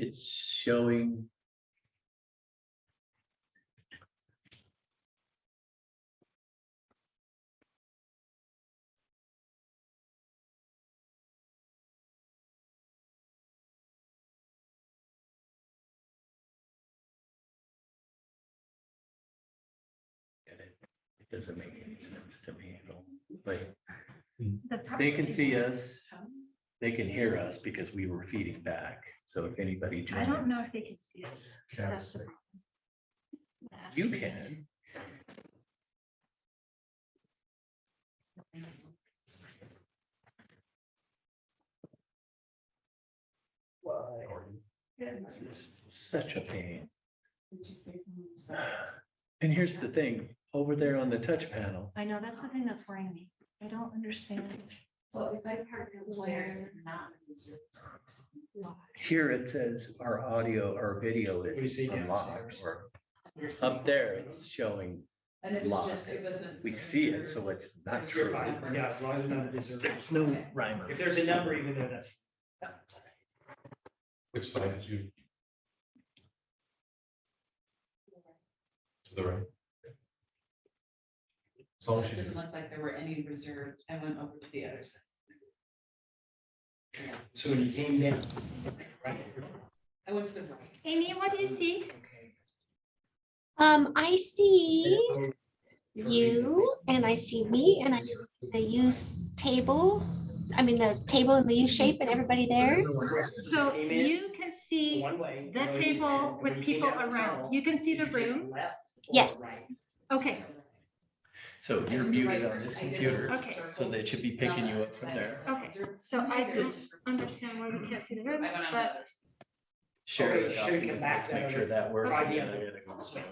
it's showing. It doesn't make any sense to me at all. But they can see us, they can hear us because we were feeding back. So if anybody I don't joined, know if they can see us. That's the problem. you can. Why? This is such a pain. And here's the thing, over there on the touch panel, I know, that's the thing that's worrying me. I don't understand. Well, if I partner with theirs, not. here it says our audio, our video is unlocked, or up there it's showing And it was locked. just, it wasn't. We see it, so it's not You're true. fine, yeah, as long as none of these are. There's no rhyme or If there's a number even there, that's. Which side did you? To the right. As long as It you didn't look like there were any reserved. I went over to the other side. So when you came down. Right. I went to the right. Amy, what do you see? Okay. I see you and I see me and I see the use table. I mean, the table in the U shape and everybody there. So Came in you can see one way. the table with people around. You can see the room. Yes. Okay, So you're muted on this computer, Okay. so they should be picking you up from there. okay. So I don't understand why we can't see the room, I went on the but other. Share Okay, it out, should we come back to make that sure other- that works. Right, and yeah. then I gotta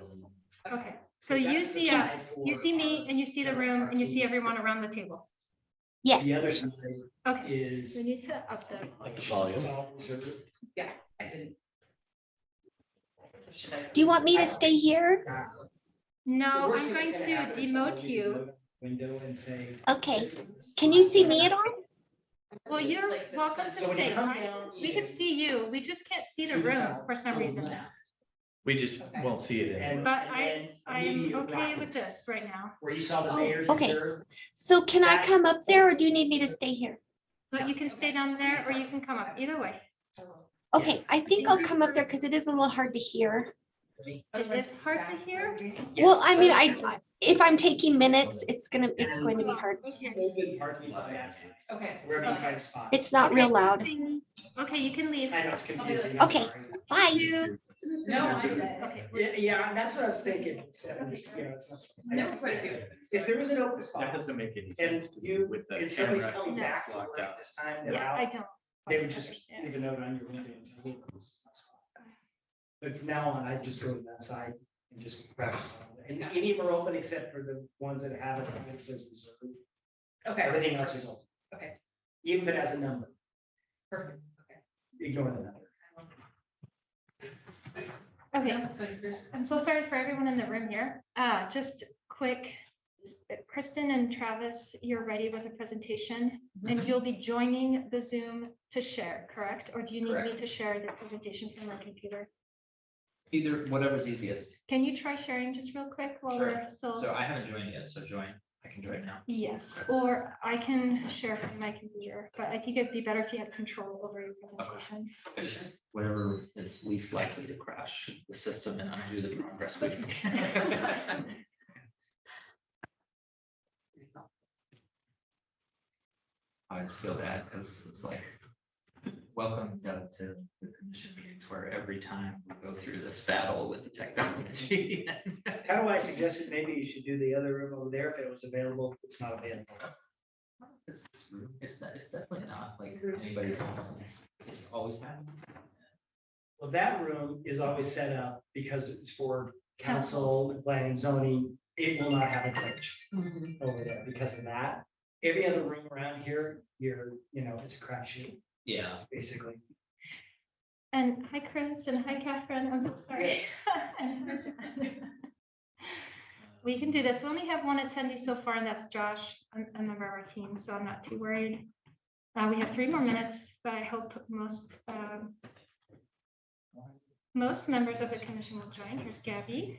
go. okay. So you That's the see side us, you for- see me, and you see the room, and you see everyone around the table. Yes. The other side Okay, is. we need to up the. Like the volume. Yeah, I didn't. So should I- Do you want me to stay here? No, I'm going to demote you. Window and say. Okay. Can you see me at all? Well, you're welcome to So when you stay. come down. We can see you. We just can't see the room for some reason. We just won't see it anymore. But I'm okay with this right now. Where you saw the mayor's Okay. reserve. So can I come up there or do you need me to stay here? But you can stay down there or you can come up, either way. Okay, I think I'll come up there because it is a little hard to hear. It is hard to hear. Well, I mean, if I'm taking minutes, it's going to be hard. Okay. Open parking spots, Okay. wherever you find a spot. It's not real loud. Okay, you can leave. I know it's confusing. I'm Okay. sorry. Bye. No, I'm good. Okay. Yeah, yeah, that's what I was thinking. It's not- No, quite a few. If there is an open That spot doesn't make any and sense to me you, with the and somebody's camera. coming No. back to Blocked work out. this time, they're Yeah, I out, don't. they would just understand. leave a note on your window and say, hey, this is my spot. But from now on, I just go to that side and just grab a spot. And any of them are open except for the ones that have it, it says reserved. Okay, Everything else is open. Okay. Even if it has a number, perfect. Okay. ignore the number. Okay, So here's- I'm so sorry for everyone in the room here. Just quick, Kristen and Travis, you're ready with a presentation and you'll be joining the Zoom to share, correct? Or do you need me Correct. to share the presentation from my computer? Either, whatever's easiest. Can you try sharing just real quick while Sure. we're still? So I haven't joined yet, so join. I can join now. Yes, or I can share from my computer, but I think it'd be better if you had control over your presentation. I just, whatever is least likely to crash the system and undo the progress we can. I just feel bad because it's like, welcome Doug to the commission meetings where every time we go through this battle with the technology. How do I suggest it? Maybe you should do the other room over there if it was available. It's not available. It's definitely not like anybody's, it's always happens. Well, that room is always set up because it's for council, planning, zoning. It will not have a coach over there because of that. Every other room around here, it's a crapshoot, Yeah. basically. And hi, Chris, and hi, Catherine. I'm so sorry. We can do this. We only have one attendee so far, and that's Josh, a member of our team, so I'm not too worried. We have 3 more minutes, but I hope most Most members of the commission will join. Here's Gabby.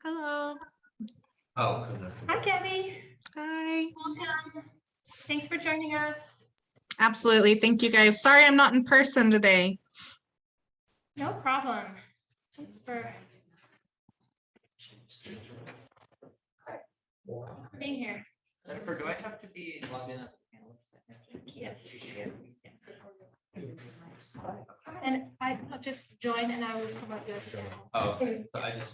Hello. Oh, because that's. the- Hi, Gabby. Hi. Welcome. Thanks for joining us. Absolutely. Thank you guys. Sorry I'm not in person today. No problem. Thanks for being here. Jennifer, do I have to be logged in as a panelist? Yes. And I will just join and I will promote you as a panelist. Oh, okay. So I just.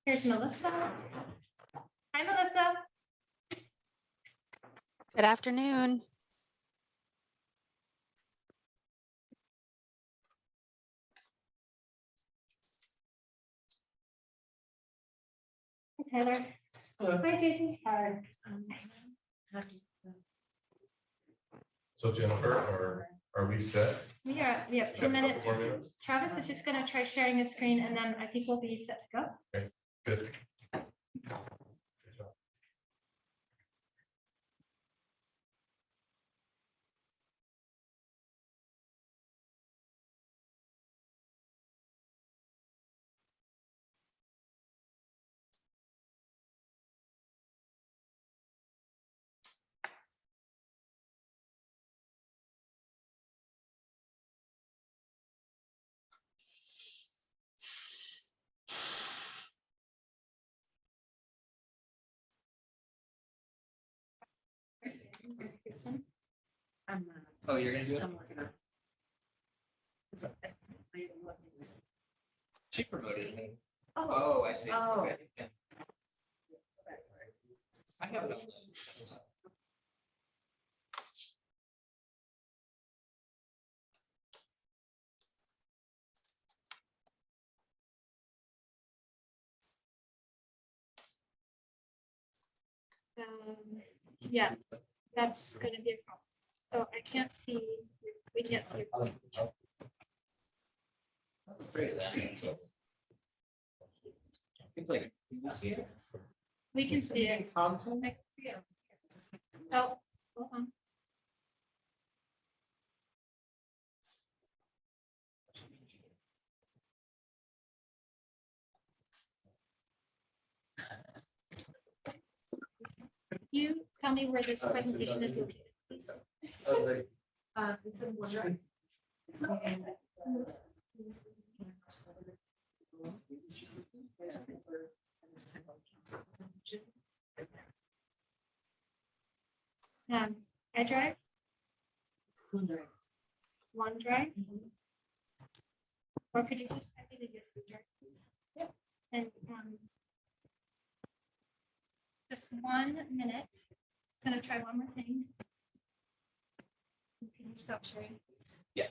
Here's Melissa. Hi, Melissa. Good afternoon. Hi, Taylor. Hi, JJ. Hi. So Jennifer, are we set? We have 2 Have a couple minutes. more minutes? Travis is just gonna try sharing his screen and then I think we'll be set to go. Good. Oh, you're gonna do it? She promoted me. Oh, I see. Oh. Okay, yeah. I have it. Yeah, that's gonna be a problem. So I can't see, we can't see. Great, then. So- Seems like. We can see it. Content? Oh, hold on. Can you tell me where this presentation is located, please? It's in OneDrive. iDrive, OneDrive. Or could you just type it in your drive, please? Yep. And just 1 minute. Just gonna try one more thing. Can you stop sharing, please? Yeah.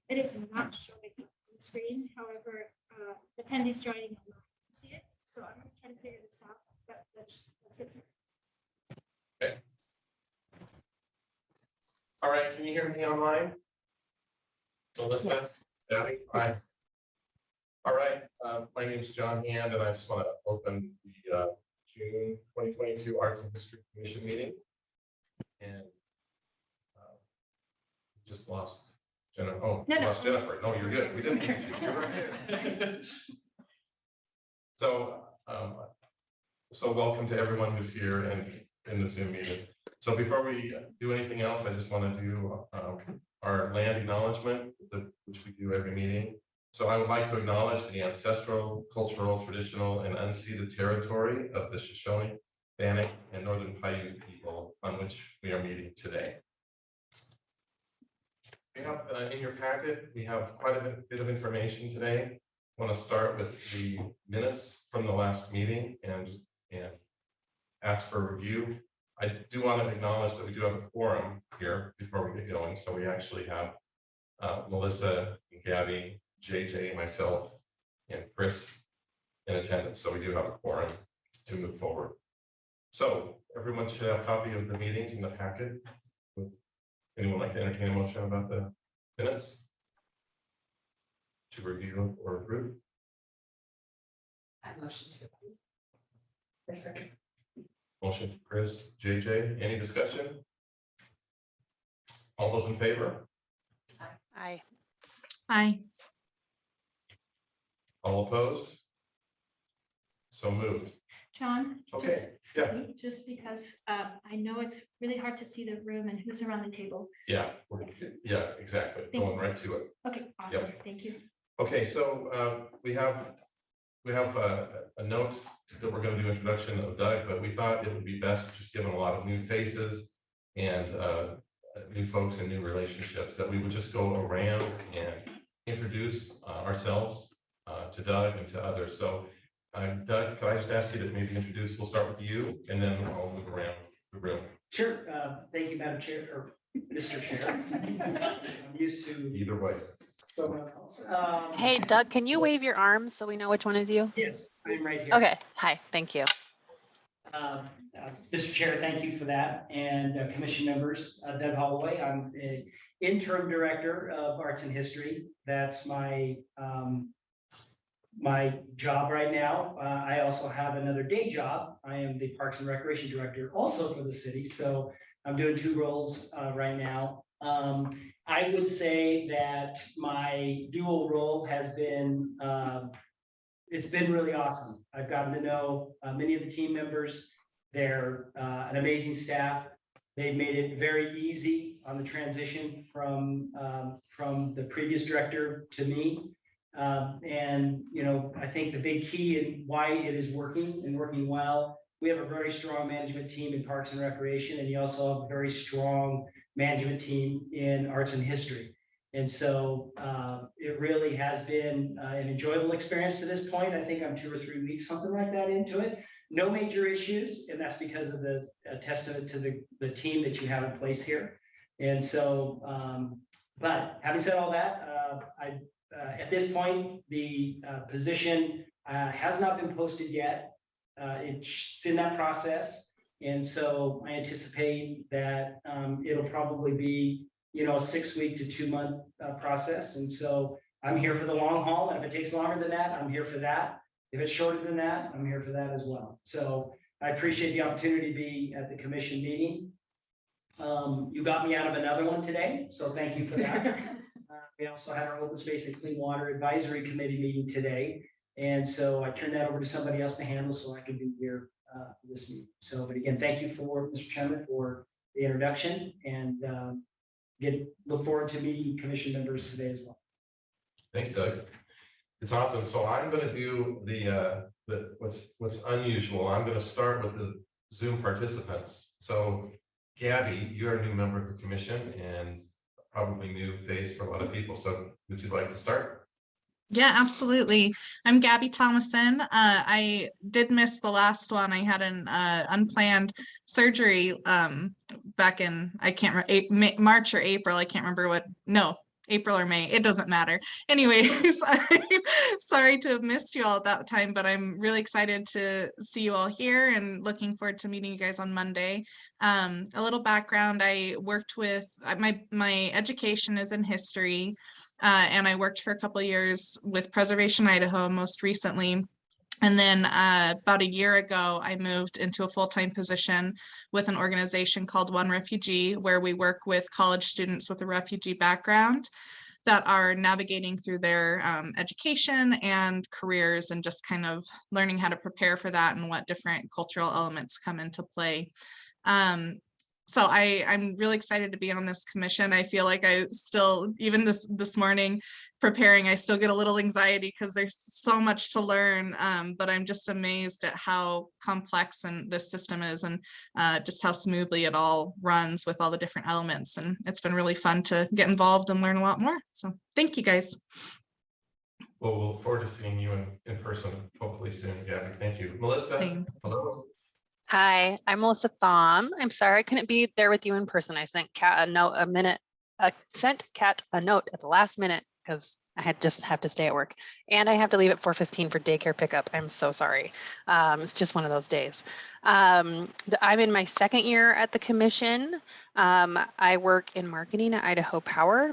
It is not showing up on the screen, however, attendees joining online can see it, so I'm gonna try to figure this out, but that's it. All right, can you hear me online? Melissa, Debbie, hi. All right, my name is John Hand, and I just want to open the June 2022 Arts and History Commission meeting. And just lost Jennifer, oh, No, no. lost Jennifer. No, you're good. We didn't. You're right there. So, so welcome to everyone who's here and in the Zoom meeting. So before we do anything else, I just want to do our land acknowledgement, which we do every meeting. So I would like to acknowledge the ancestral, cultural, traditional, and unceded territory of the Shoshone, Bannock, and Northern Paiute people on which we are meeting today. We have in your packet, we have quite a bit of information today. I want to start with the minutes from the last meeting and ask for review. I do want to acknowledge that we do have a quorum here before we get going. So we actually have Melissa, and Gabby, JJ, myself, and Chris in attendance. So we do have a quorum to move forward. So everyone should have a copy of the meetings in the packet. Would anyone like to entertain a motion about the minutes to review or approve? I motion to approve. A second. Motion for Chris, JJ, any discussion? All those in favor? Aye. Aye. All opposed? So moved. John? Okay, just- Just because I know it's really hard to see the room and who's around the table. Yeah, yeah, exactly. Thank Going right to it. Okay, awesome, thank you. Okay, so we have a note that we're going to do introduction of Doug, but we thought it would be best, just given a lot of new faces and new folks and new relationships, that we would just go around and introduce ourselves to Doug and to others. So Doug, could I just ask you to maybe introduce, we'll start with you and then I'll move around the room. Sure. Thank you, Madam Chair, or Mr. Chair. I'm used to. Either way. Someone else. Hey, Doug, can you wave your arms so we know which one is you? Yes, I'm right here. Okay, hi, thank you. Mr. Chair, thank you for that. And commission members, Doug Holloway, I'm an interim director of arts and history. That's my my job right now. I also have another day job. I am the Parks and Recreation Director also for the city. So I'm doing two roles right now. I would say that my dual role has been, it's been really awesome. I've gotten to know many of the team members. They're an amazing staff. They've made it very easy on the transition from the previous director to me. And, you know, I think the big key in why it is working and working well, we have a very strong management team in Parks and Recreation, and you also have a very strong management team in arts and history. And so it really has been an enjoyable experience to this point. I think I'm 2 or 3 weeks, something like that, into it. No major issues, and that's because of the testament to the team that you have in place here. And so, but having said all that, at this point, the position has not been posted yet. It's in that process. And so I anticipate that it'll probably be, you know, a 6-week to 2-month process. And so I'm here for the long haul. And if it takes longer than that, I'm here for that. If it's shorter than that, I'm here for that as well. So I appreciate the opportunity to be at the commission meeting. You got me out of another one today, so thank you for that. We also had our Open Space and Clean Water Advisory Committee meeting today. And so I turned that over to somebody else to handle so I could be here for this meeting. So, but again, thank you for Mr. Chairman for the introduction, and look forward to meeting commission members today as well. Thanks, Doug. It's awesome. So I'm going to do the what's unusual. I'm going to start with the Zoom participants. So Gabby, you're a new member of the commission and probably new face for a lot of people. So would you like to start? Yeah, absolutely. I'm Gabby Thomason. I did miss the last one. I had an unplanned surgery back in, I can't remember, March or April. I can't remember what, no, April or May, it doesn't matter. Anyways, I'm sorry to have missed you all at that time, but I'm really excited to see you all here and looking forward to meeting you guys on Monday. A little background, I worked with, my education is in history, and I worked for a couple of years with Preservation Idaho most recently. And then about a year ago, I moved into a full-time position with an organization called One Refugee, where we work with college students with a refugee background. that are navigating through their education and careers and just kind of learning how to prepare for that and what different cultural elements come into play. So I'm really excited to be on this commission. I feel like I still, even this morning preparing, I still get a little anxiety because there's so much to learn, but I'm just amazed at how complex and this system is and just how smoothly it all runs with all the different elements. And it's been really fun to get involved and learn a lot more. So thank you guys. Well, we'll look forward to seeing you in person, hopefully soon, Gabby. Thank you. Melissa, Same. hello. Hi, I'm Melissa Thom. I'm sorry I couldn't be there with you in person. I sent Kat a note sent Kat a note at the last minute because I had just have to stay at work and I have to leave at 4:15 for daycare pickup. I'm so sorry. It's just one of those days. I'm in my second year at the commission. I work in marketing at Idaho Power,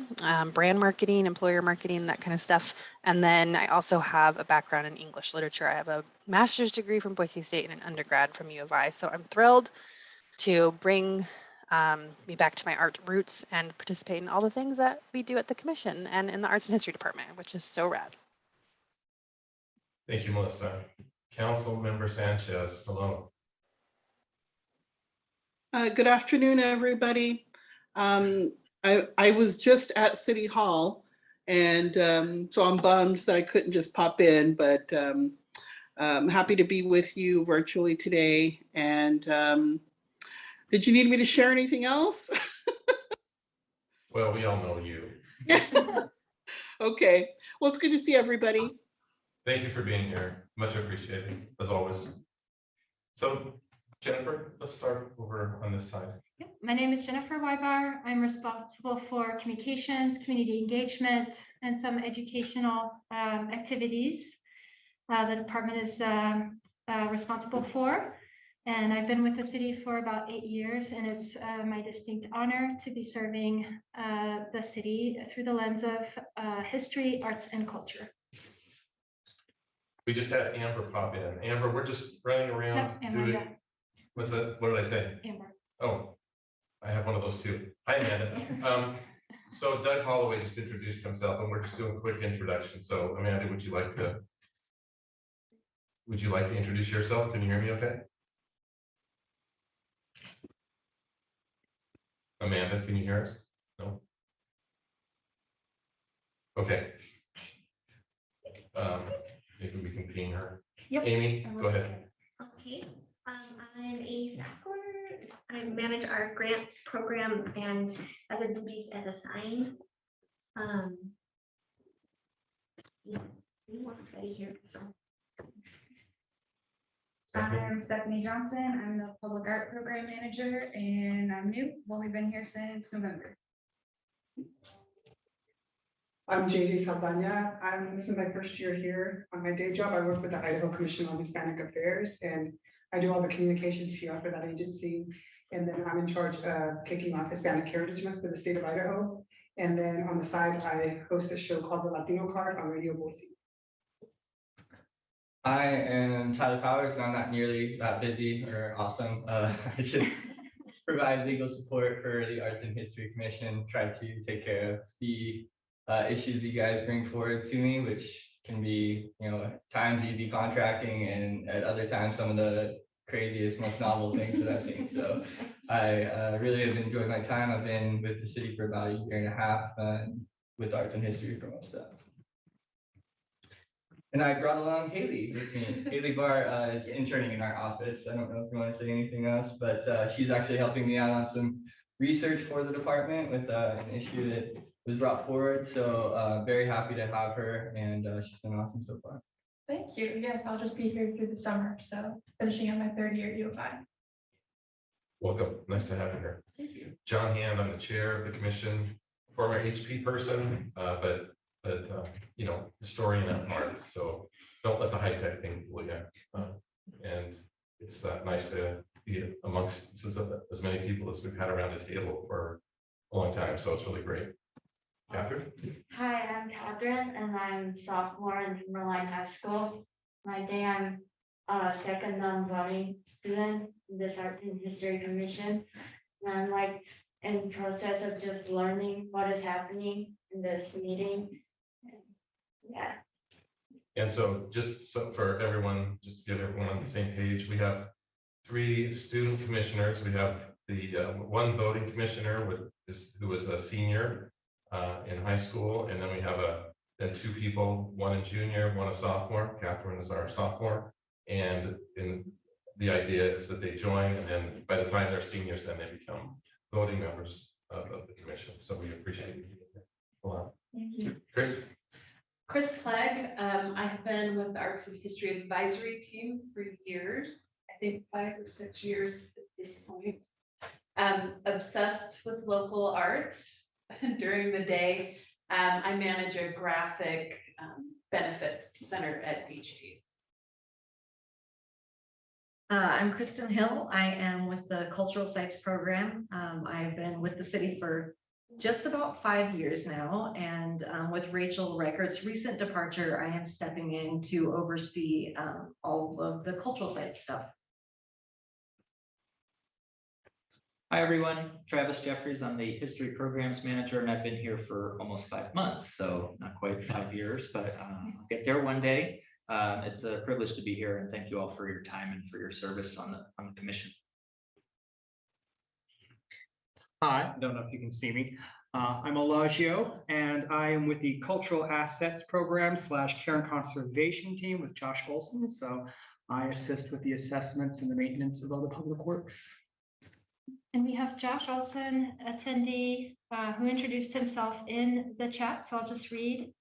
brand marketing, employer marketing, that kind of stuff. And then I also have a background in English literature. I have a master's degree from Boise State and an undergrad from U of I. So I'm thrilled to bring me back to my art roots and participate in all the things that we do at the commission and in the arts and history department, which is so rad. Thank you, Melissa. Council Member Sanchez, hello. Good afternoon, everybody. I was just at City Hall, and so I'm bummed that I couldn't just pop in, but I'm happy to be with you virtually today. And did you need me to share anything else? Well, we all know you. Okay, well, it's good to see everybody. Thank you for being here. Much appreciated, as always. So, Jennifer, let's start over on this side. Yep. My name is Jennifer Weibar. I'm responsible for communications, community engagement, and some educational activities the department is responsible for. And I've been with the city for about 8 years, and it's my distinct honor to be serving the city through the lens of history, arts, and culture. We just had Amber pop in. Amber, we're just running around Yep, Amanda. doing, what's that? What did I say? Amber. Oh, I have one of those too. Hi, Amanda. So Doug Holloway just introduced himself and we're just doing a quick introduction. So Amanda, would you like to introduce yourself? Can you hear me okay? Amanda, can you hear us? No? Okay. Maybe we can ping her. Yep. Amy, go ahead. Okay, I'm Amy Sackler. I manage our grants program and other duties as assigned. Yeah, we want Betty here, so. I'm Stephanie Johnson. I'm the public art program manager and I'm new. I've only been here since November. I'm JJ Saldana. This is my first year here. On my day job, I work with the Idaho Commission on Hispanic Affairs, and I do all the communications PR for that agency. And then I'm in charge of kicking off Hispanic Heritage Month for the state of Idaho. And then on the side, I host a show called The Latino Card on Radio Boise. I am Tyler Powers, and I'm not nearly that busy or awesome. I just provide legal support for the Arts and History Commission, try to take care of the issues you guys bring forward to me, which can be, at times easy contracting and at other times some of the craziest, most novel things that I've seen. So I really have enjoyed my time. I've been with the city for about 1.5 years with Arts and History for most of that. And I brought along Haley with me. Haley Barr is interning in our office. I don't know if you want to say anything else, but she's actually helping me out on some research for the department with an issue that was brought forward. So very happy to have her, and she's been awesome so far. Thank you. Yes, I'll just be here through the summer. So finishing up my 3rd year at U of I. Welcome. Nice to have you here. Thank you. John Hand, I'm the chair of the commission, former HP person, but historian at heart. So don't let the high tech thing fool you. And it's nice to be amongst as many people as we've had around the table for a long time. So it's really great. Catherine? Hi, I'm Catherine, and I'm sophomore in Mural High School. My day, I'm a second non-voting student in this Art and History Commission. And I'm in process of just learning what is happening in in this meeting. Yeah. And so just so for everyone, just to get everyone on the same page, we have 3 student commissioners. We have the one voting commissioner who is a senior in high school, and then we have then 2 people, one a junior, one a sophomore. Catherine is our sophomore, and the idea is that they join, and then by the time they're seniors, then they become voting members of the commission. So we appreciate you. Thank you. Chris. Clegg. I have been with the Arts and History Advisory Team for years, I think 5 or 6 years at this point. Obsessed with local art. During the day, I manage a graphic benefit center at HE. I'm Kristen Hill. I am with the Cultural Sites Program. I've been with the city for just about 5 years now, and with Rachel Reichert's recent departure, I am stepping in to oversee all of the cultural sites stuff. Hi, everyone. Travis Jeffries. I'm the History Programs Manager, and I've been here for almost 5 months, so not quite 5 years, but I'll get there one day. It's a privilege to be here, and thank you all for your time and for your service on the commission. Hi, don't know if you can see me. I'm Elagio, and I am with the Cultural Assets Program / Care and Conservation Team with Josh Olson. So I assist with the assessments and the maintenance of all the public works. And we have Josh Olson, attendee, who introduced himself in the chat. So I'll just read.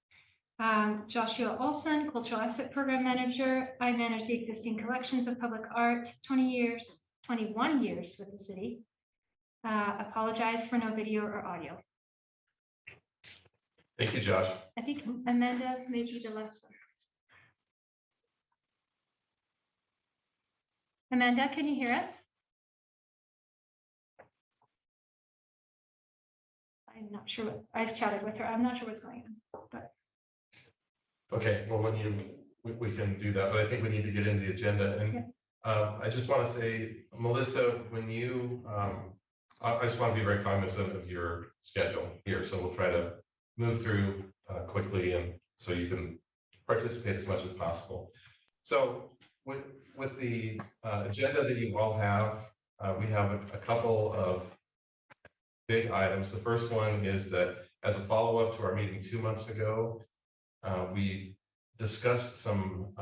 Joshua Olson, Cultural Asset Program Manager. I manage the existing collections of public art, 21 years with the city. Apologize for no video or audio. Thank you, Josh. I think Amanda may be the last one. Amanda, can you hear us? I'm not sure what, I've chatted with her. I'm not sure what's going on, but. Okay, well, we can do that, but I think we need to get into the agenda. And I just want to say, Melissa, when you, I just want to be very cognizant of your schedule here. So we'll try to move through quickly, and so you can participate as much as possible. So with the agenda that you all have, we have a couple of big items. The first one is that as a follow-up to our meeting 2 months ago, we discussed some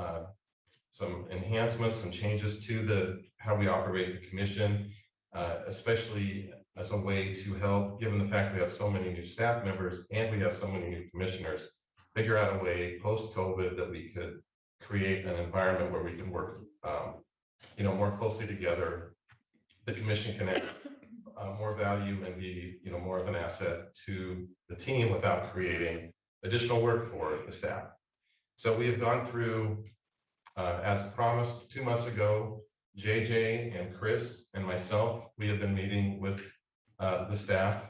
enhancements and changes to how we operate the commission, especially as a way to help, given the fact we have so many new staff members and we have so many new commissioners, figure out a way post-COVID that we could create an environment where we can work, more closely together. The commission can add more value and be, more of an asset to the team without creating additional work for the staff. So we have gone through, as promised 2 months ago, JJ and Chris and myself, we have been meeting with the staff,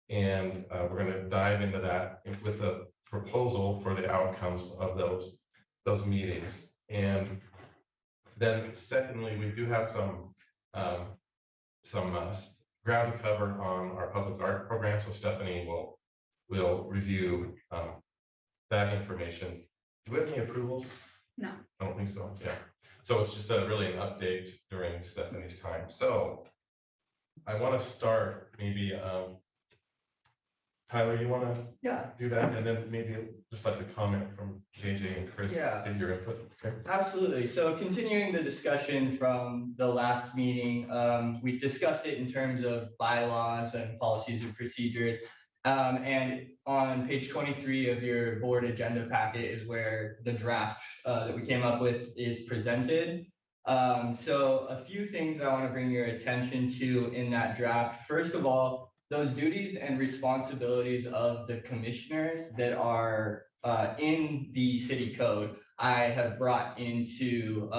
and we're going to dive into that with a proposal for the outcomes of those meetings. And then secondly, we do have some ground to cover on our public art program. So Stephanie will review that information. Do we have any approvals? No. I don't think so. Yeah. So it's just really an update during Stephanie's time. So I want to start maybe, Tyler, you want to do that? And then maybe just like a comment from JJ and Chris. Yeah. In your input. Okay. Absolutely. So continuing the discussion from the last meeting, we discussed it in terms of bylaws and policies and procedures. And on page 23 of your board agenda packet is where the draft that we came up with is presented. So a few things I want to bring your attention to in that draft. First of all, those duties and responsibilities of the commissioners that are in the city code, I have brought into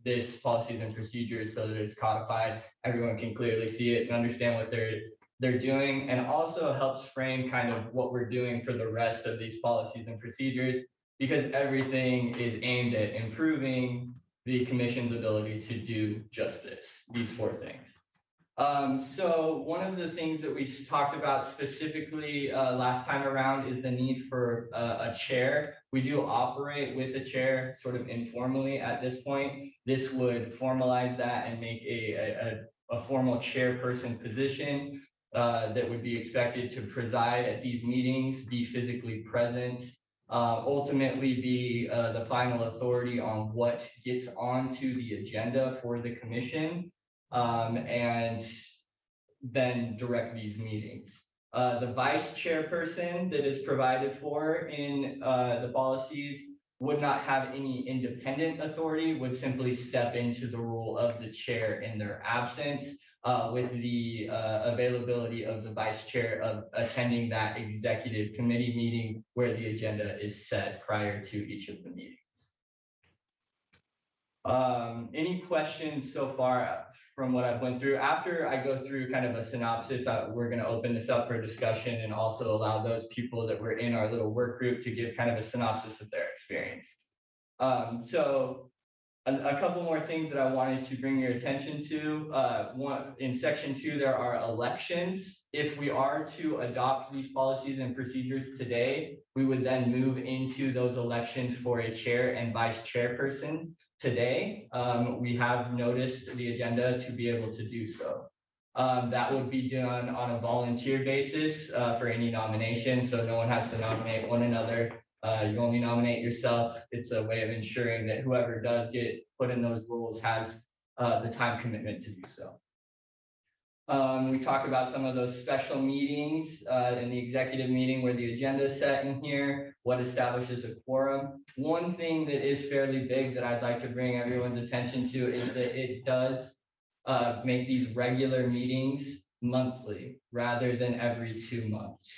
this policies and procedures so that it's codified. Everyone can clearly see it and understand what they're doing, and also helps frame kind of what we're doing for the rest of these policies and procedures, because everything is aimed at improving the commission's ability to do just these 4 things. So one of the things that we talked about specifically last time around is the need for a chair. We do operate with a chair sort of informally at this point. This would formalize that and make a formal chairperson position that would be expected to preside at these meetings, be physically present, ultimately be the final authority on what gets onto the agenda for the commission, and then direct these meetings. The vice chairperson that is provided for in the policies would not have any independent authority, would simply step into the role of the chair in their absence, with the availability of the vice chair of attending that executive committee meeting where the agenda is set prior to each of the meetings. Any questions so far from what I've went through? After I go through kind of a synopsis, we're going to open this up for discussion and also allow those people that were in our little work group to give kind of a synopsis of their experience. So a couple more things that I wanted to bring your attention to. One, in section 2, there are elections. If we are to adopt these policies and procedures today, we would then move into those elections for a chair and vice chairperson. Today, we have noticed the agenda to be able to do so. That would be done on a volunteer basis for any nomination, so no one has to nominate one another. You only nominate yourself. It's a way of ensuring that whoever does get put in those roles has the time commitment to do so. We talk about some of those special meetings in the executive meeting where the agenda is set in here, what establishes a quorum. One thing that is fairly big that I'd like to bring everyone's attention to is that it does make these regular meetings monthly rather than every 2 months.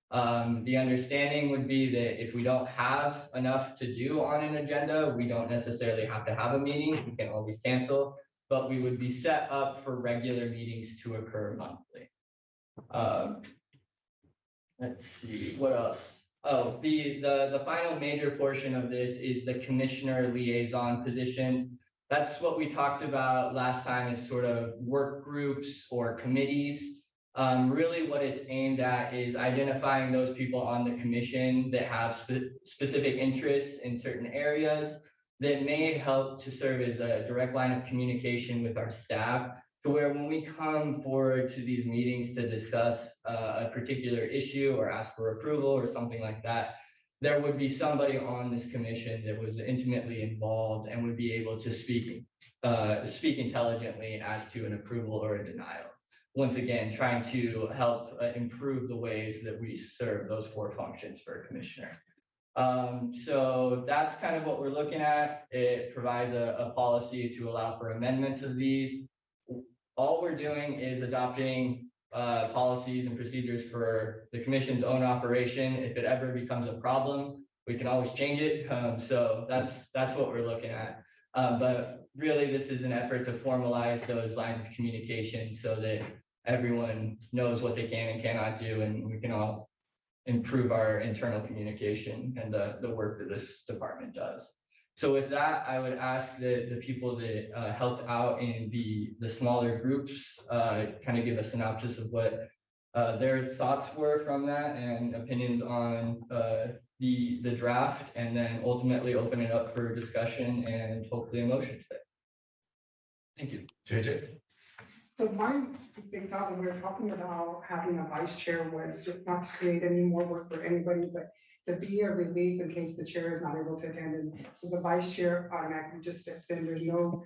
The understanding would be that if we don't have enough to do on an agenda, we don't necessarily have to have a meeting. We can always cancel, but we would be set up for regular meetings to occur monthly. Let's see, what else? Oh, the final major portion of this is the commissioner liaison position. That's what we talked about last time, is sort of work groups or committees. Really what it's aimed at is identifying those people on the commission that have specific interests in certain areas that may help to serve as a direct line of communication with our staff, to where when we come forward to these meetings to discuss a particular issue or ask for approval or something like that, there would be somebody on this commission that was intimately involved and would be able to speak intelligently as to an approval or a denial. Once again, trying to help improve the ways that we serve those 4 functions for a commissioner. So that's kind of what we're looking at. It provides a policy to allow for amendments of these. All we're doing is adopting policies and procedures for the commission's own operation. If it ever becomes a problem, we can always change it. So that's what we're looking at. But really, this is an effort to formalize those lines of communication so that everyone knows what they can and cannot do, and we can all improve our internal communication and the work that this department does. So with that, I would ask the people that helped out in the smaller groups kind of give a synopsis of what their thoughts were from that and opinions on the draft, and then ultimately open it up for discussion and hopefully a motion today. Thank you. JJ? So my big thought when we were talking about having a vice chair was just not to create any more work for anybody, but to be a relief in case the chair is not able to attend. And so the vice chair automatically just steps in. There's no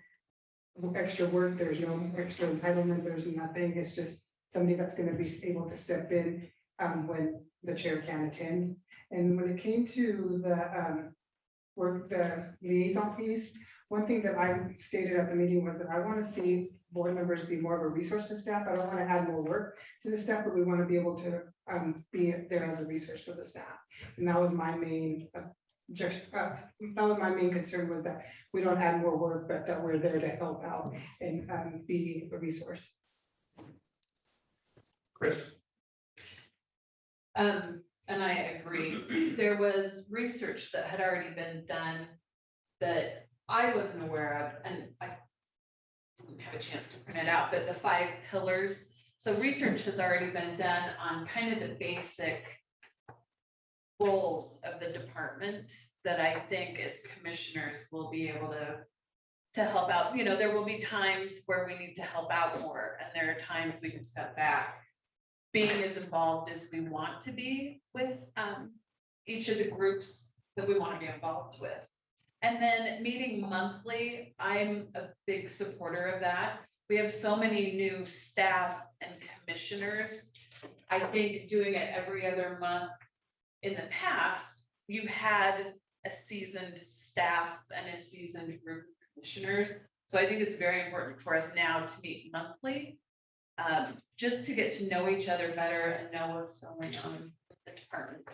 extra work, there's no extra entitlement, there's nothing. It's just somebody that's going to be able to step in when the chair can't attend. And when it came to the liaison piece, one thing that I stated at the meeting was that I want to see board members be more of a resource to staff. I don't want to add more work to the staff, but we want to be able to be there as a resource for the staff. And that was my main concern, was that we don't add more work, but that we're there to help out and be a resource. Chris? And I agree. There was research that had already been done that I wasn't aware of, and I didn't have have a chance to print it out, but the 5 pillars. So research has already been done on kind of the basic roles of the department that I think as commissioners will be able to help out. You know, there will be times where we need to help out more, and there are times we can step back. Being as involved as we want to be with each of the groups that we want to be involved with. And then meeting monthly, I'm a big supporter of that. We have so many new staff and commissioners. I think doing it every other month, in the past, you had a seasoned staff and a seasoned group of commissioners. So I think it's very important for us now to meet monthly, just to get to know each other better and know what's going on with the department.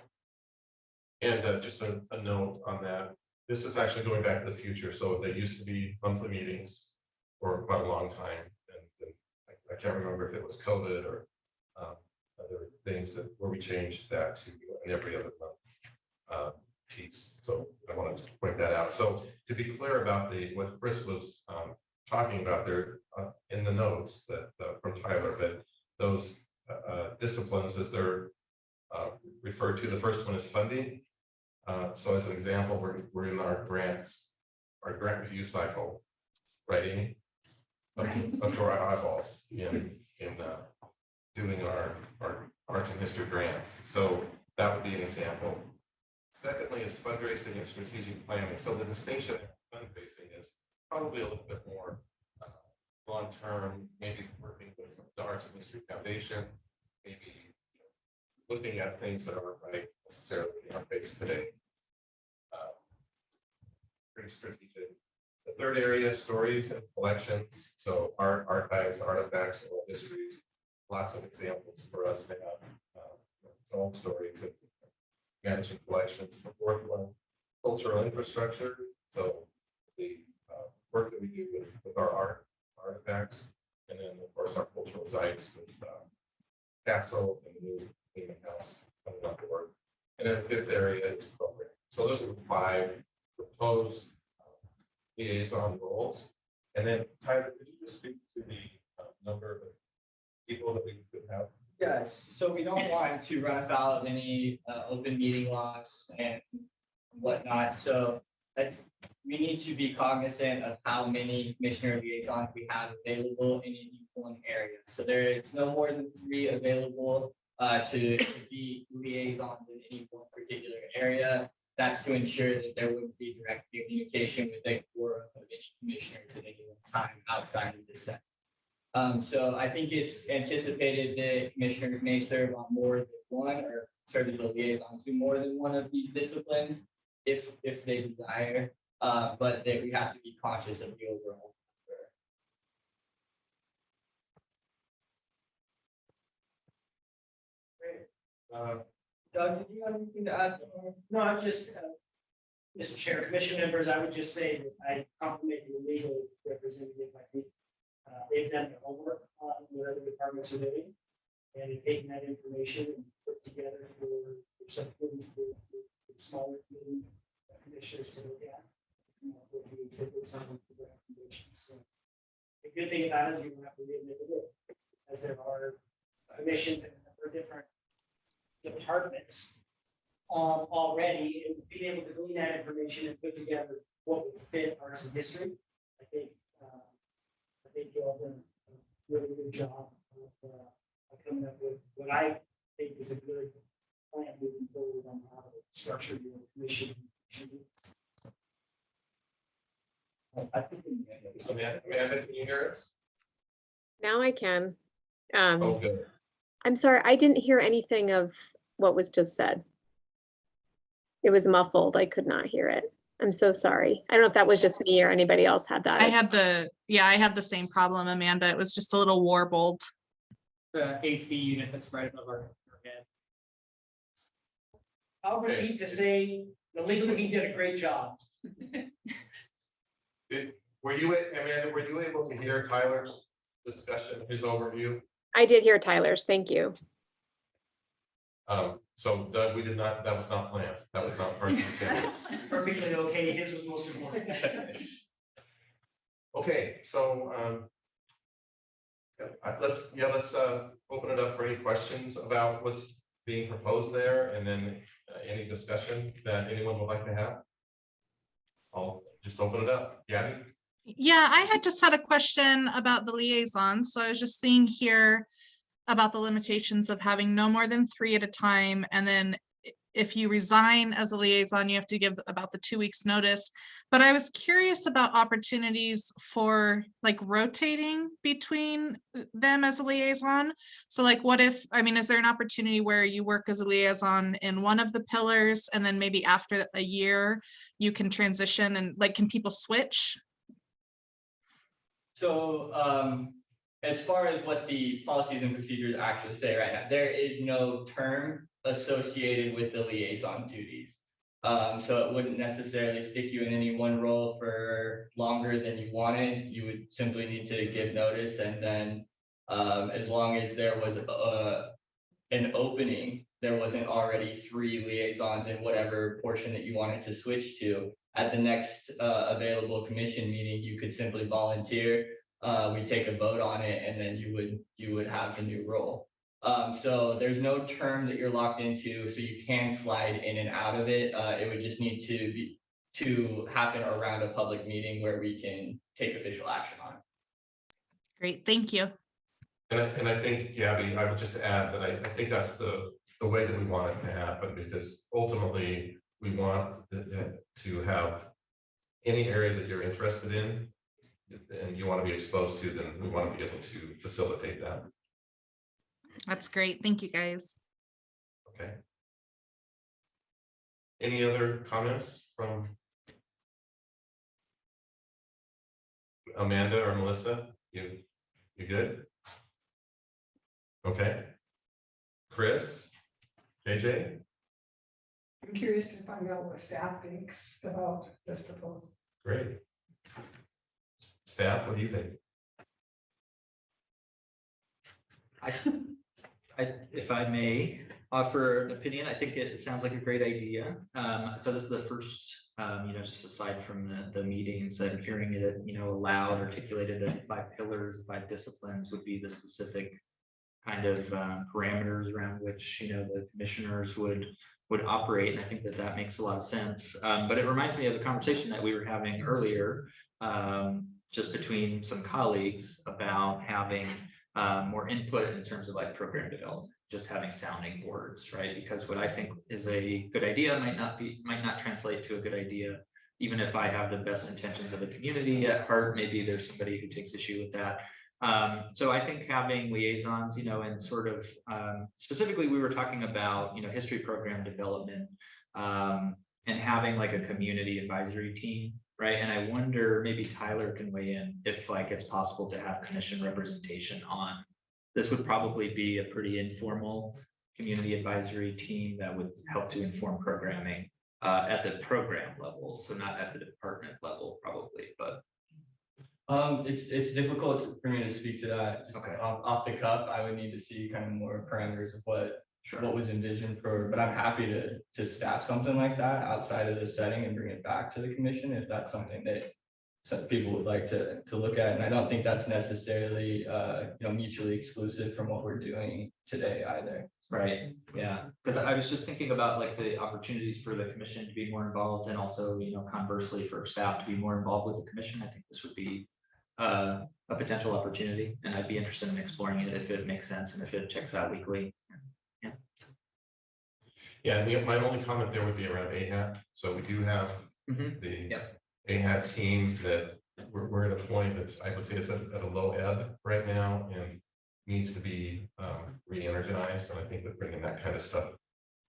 And just a note on that, this is actually going back to the future. So they used to be monthly meetings for quite a long time. And I can't remember if it was COVID or other things that where we changed that to an every other month piece. So I wanted to point that out. So to be clear about what Chris was talking about there in the notes that from Tyler, that those disciplines as they're referred to, the first one is funding. So as an example, we're in our grant review cycle, writing up to our eyeballs in doing our arts and history grants. So that would be an example. Secondly is fundraising and strategic planning. So the distinction in fundraising is probably a little bit more long-term, maybe working with the Arts and History Foundation, maybe looking at things that aren't right necessarily in our face today. Pretty strategic. The third area, stories and collections. So art, archives, artifacts, oral histories. Lots of examples for us to have own stories and managing collections. The fourth one, cultural infrastructure. So the work that we do with our artifacts, and then of course our cultural sites with Castle and the new Hayman House coming on board. And then the fifth area is program. So those are the 5 proposed liaison roles. And then Tyler, could you just speak to the number of people that we could have? Yes, so we don't want to run afoul of any open meeting laws and whatnot. So we need to be cognizant of how many commissioner liaisons we have available in any one area. So there is no more than 3 available to be liaisons in any one particular area. That's to ensure that there wouldn't be direct communication with a quorum of any commissioners at any one time outside of the set. So I think it's anticipated that commissioners may serve on more than one or serve as a liaison to more than one of these disciplines if they desire, but that we have to be conscious of the overall. Doug, did you have anything to add? No, I'm just, Mr. Chair, Commission members, I would just say that I compliment your legal representative. I think they've done their homework on what other departments are doing, and they've taken that information and put together for subcommittees for smaller commissioners to look at. What we exhibit some of the recommendations. So the good thing about it is you don't have to reinvent the wheel, as there are commissions and for different departments already, and being able to glean that information and put together what would fit arts and history. I think you all done a really good job of coming up with what I think is a good plan moving forward on how to structure your commission. I think so. Amanda, can you hear us? Now I can. Oh, good. I'm sorry, I didn't hear anything of what was just said. It was muffled. I could not hear it. I'm so sorry. I don't know if that was just me or anybody else had that. I had the same problem, Amanda. It was just a little warbled. The AC unit that's right above our head. I'll repeat to say the legal team did a great job. Amanda, were you able to hear Tyler's discussion, his overview? I did hear Tyler's. Thank you. So Doug, we did not, that was not planned. That was not part of the plans. Perfectly okay. His was most important. Okay, so Let's open it up for any questions about what's being proposed there, and then any discussion that anyone would like to have. I'll just open it up. Gabby? Yeah, I had just had a question about the liaison. So I was just seeing here about the limitations of having no more than 3 at a time. And then if you resign as a liaison, you have to give about the 2 weeks notice. But I was curious about opportunities for like rotating between them as a liaison. So like what if, I mean, is there an opportunity where you work as a liaison in one of the pillars and then maybe after a year you can transition, and like, can people switch? So as far as what the policies and procedures actually say right now, there is no term associated with the liaison duties. So it wouldn't necessarily stick you in any one role for longer than you wanted. You would simply need to give notice, and then as long as there was an opening, there wasn't already 3 liaisons in whatever portion that you wanted to switch to, at the next available commission meeting, you could simply volunteer. We take a vote on it, and then you would have the new role. So there's no term that you're locked into, so you can slide in and out of it. It would just need to happen around a public meeting where we can take official action on it. Great, thank you. And I think, Gabby, I would just add that I think that's the way that we want it to happen, because ultimately we want to have any area that you're interested in and you want to be exposed to, then we want to be able to facilitate that. That's great. Thank you, guys. Okay. Any other comments from Amanda or Melissa? You good? Okay. Chris, JJ? I'm curious to find out what staff thinks about this proposal. Great. Staff, what do you think? If I may offer an opinion, I think it sounds like a great idea. So this is the first, just aside from the meetings, I'm hearing it, aloud, articulated that 5 pillars, 5 disciplines would be the specific kind of parameters around which, the commissioners would operate. And I think that makes a lot of sense. But it reminds me of a conversation that we were having earlier, just between some colleagues, about having more input in terms of like program development, just having sounding boards, right? Because what I think is a good idea might not translate to a good idea, even if I have the best intentions of the community at heart. Maybe there's somebody who takes issue with that. So I think having liaisons, and sort of specifically we were talking about, history program development, and having like a community advisory team, right? And I wonder, maybe Tyler can weigh in if like it's possible to have commission representation on. This would probably be a pretty informal community advisory team that would help to inform programming at the program level, so not at the department level probably, but. It's difficult for me to speak to that. Okay. Off the cuff, I would need to see kind of more parameters of what was envisioned for, but I'm happy to staff something like that outside of the setting and bring it back to the commission if that's something that some people would like to look at. And I don't think that's necessarily mutually exclusive from what we're doing today either. Right, yeah, because I was just thinking about like the opportunities for the commission to be more involved, and also, conversely for staff to be more involved with the commission. I think this would be a potential opportunity, and I'd be interested in exploring it if it makes sense and if it checks out weekly. Yeah, my only comment there would be around AHAT. So we do have the AHAT team that we're at a point that I would say it's at a low ebb right now and needs to be re-energized. And I think that bringing that kind of stuff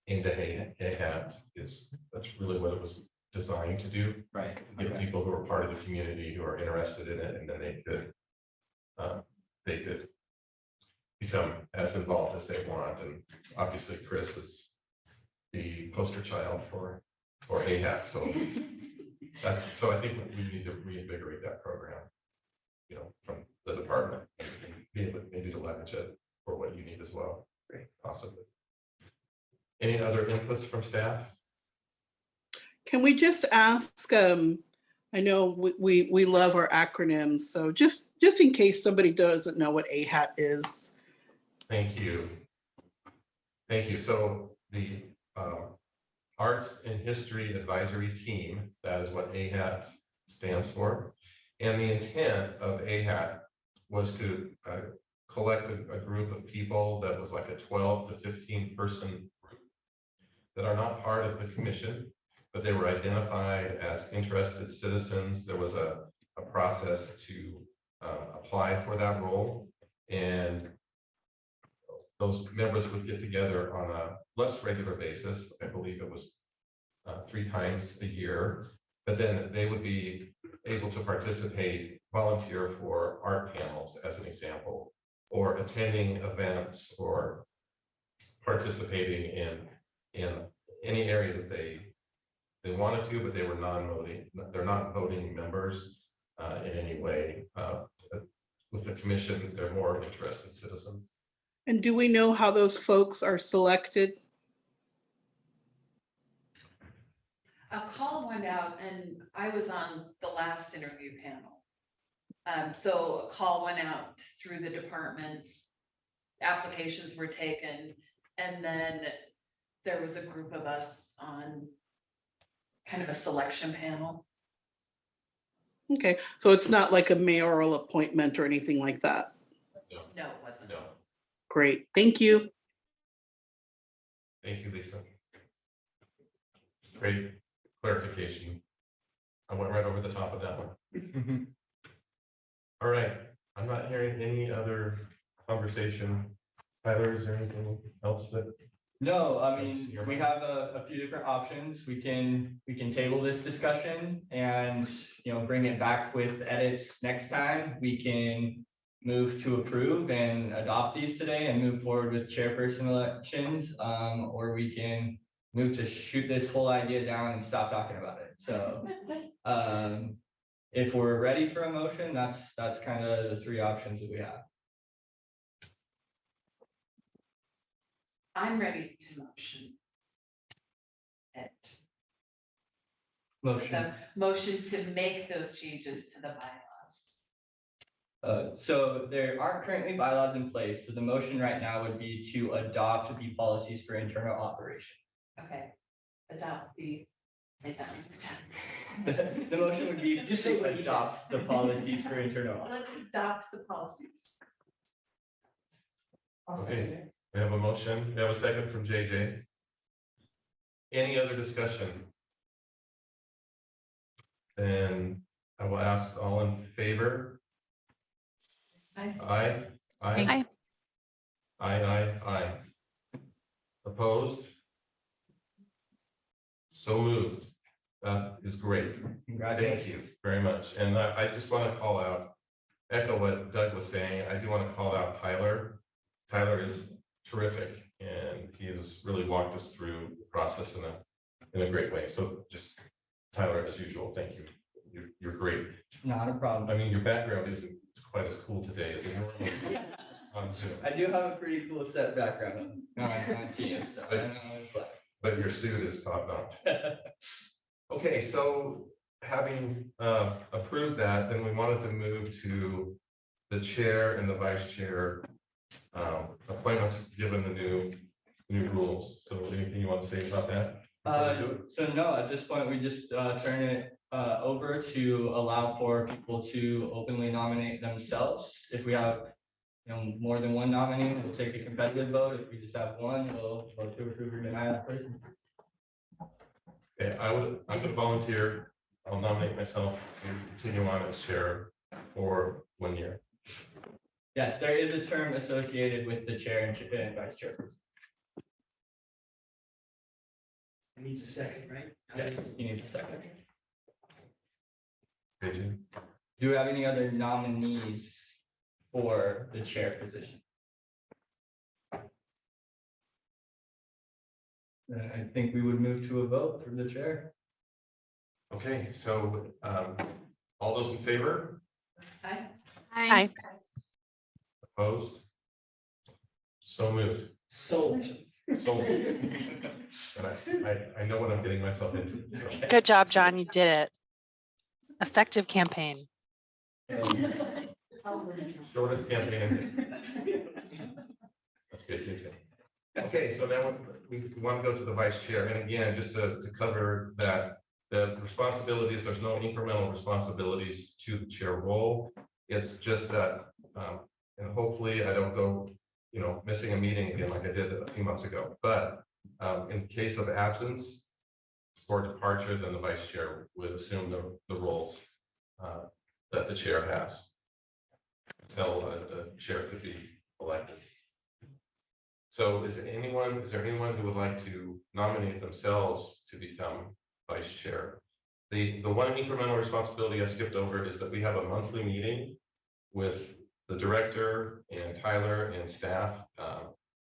into AHAT that's really what it was designed to do. Right. Get people who are part of the community who are interested in it, and then they could become as involved as they want. And obviously Chris is the poster child for AHAT. So I think we need to reinvigorate that program, from the department, and be able maybe to leverage it for what you need as well. Great. Possibly. Any other inputs from staff? Can we just ask I know we love our acronyms, so just in case somebody doesn't know what AHAT is. Thank you. Thank you. So the Arts and History Advisory Team, that is what AHAT stands for. And the intent of AHAT was to collect a group of people that was like a 12 to 15 person group that are not part of the commission, but they were identified as interested citizens. There was a process to apply for that role, and those members would get together on a less regular basis. I believe it was 3 times a year, but then they would be able to participate, volunteer for art panels as an example, or attending events, or participating in any area that they wanted to, but they were non-voting. They're not voting members in any way. With the commission, they're more interested citizens. And do we know how those folks are selected? A call went out and I was on the last interview panel. So a call went out through the departments, applications were taken, and then there was a group of us on kind of a selection panel. Okay, so it's not like a mayoral appointment or anything like that. No, it wasn't. No. Great, thank you. Thank you, Lisa. Great clarification. I went right over the top of that one. All right, I'm not hearing any other conversation. Tyler, is there anything else that? No, I mean, we have a few different options. We can table this discussion and, bring it back with edits next time. We can move to approve and adopt these today and move forward with chairperson elections, or we can move to shoot this whole idea down and stop talking about it. So if we're ready for a motion, that's kind of the 3 options that we have. I'm ready to motion it. Motion. So motion to make those changes to the bylaws. So there aren't currently bylaws in place. So the motion right now would be to adopt the policies for internal operation. Okay, adopt the, say that one more time. The motion would be just to adopt the policies for internal. Let's adopt the policies. Okay, we have a motion. We have a second from JJ. Any other discussion? Then I will ask all in favor. Aye. Aye. Aye. Aye. Opposed? So moved. That is great. Thank you very much. And I just want to call out, echo what Doug was saying. I do want to call out Tyler. Tyler is terrific, and he has really walked us through the process in a great way. So just Tyler, as usual, thank you. You're great. Not a problem. I mean, your background isn't quite as cool today as it normally on Zoom. I do have a pretty cool set background on Teams, so I don't know what it's like. But your suit is top notch. Okay, so having approved that, then we wanted to move to the chair and the vice chair appointments, given the new rules. So anything you want to say about that? So no, at this point, we just turn it over to allow for people to openly nominate themselves. If we have more than one nominee, we'll take a competitive vote. If we just have one, we'll vote to approve or deny that person. Okay, I'm going to volunteer. I'll nominate myself to continue on as chair for 1 year. Yes, there is a term associated with the chair and vice chairperson. It needs a second, right? Yes, you need a second. JJ? Do we have any other nominees for the chair position? Then I think we would move to a vote for the chair. Okay, so all those in favor? Aye. Aye. Opposed? So moved. So. So and I know what I'm getting myself into. So. Good job, John. You did it. Effective campaign. Shortest campaign. That's good, too. Okay, so now we want to go to the vice chair. And again, just to cover that, the responsibilities, there's no incremental responsibilities to the chair role. It's just that, and hopefully I don't go, missing a meeting again like I did a few months ago. But in case of absence or departure, then the vice chair would assume the roles that the chair has until the chair could be elected. So is there anyone who would like to nominate themselves to become vice chair? The one incremental responsibility I skipped over is that we have a monthly meeting with the director and Tyler and staff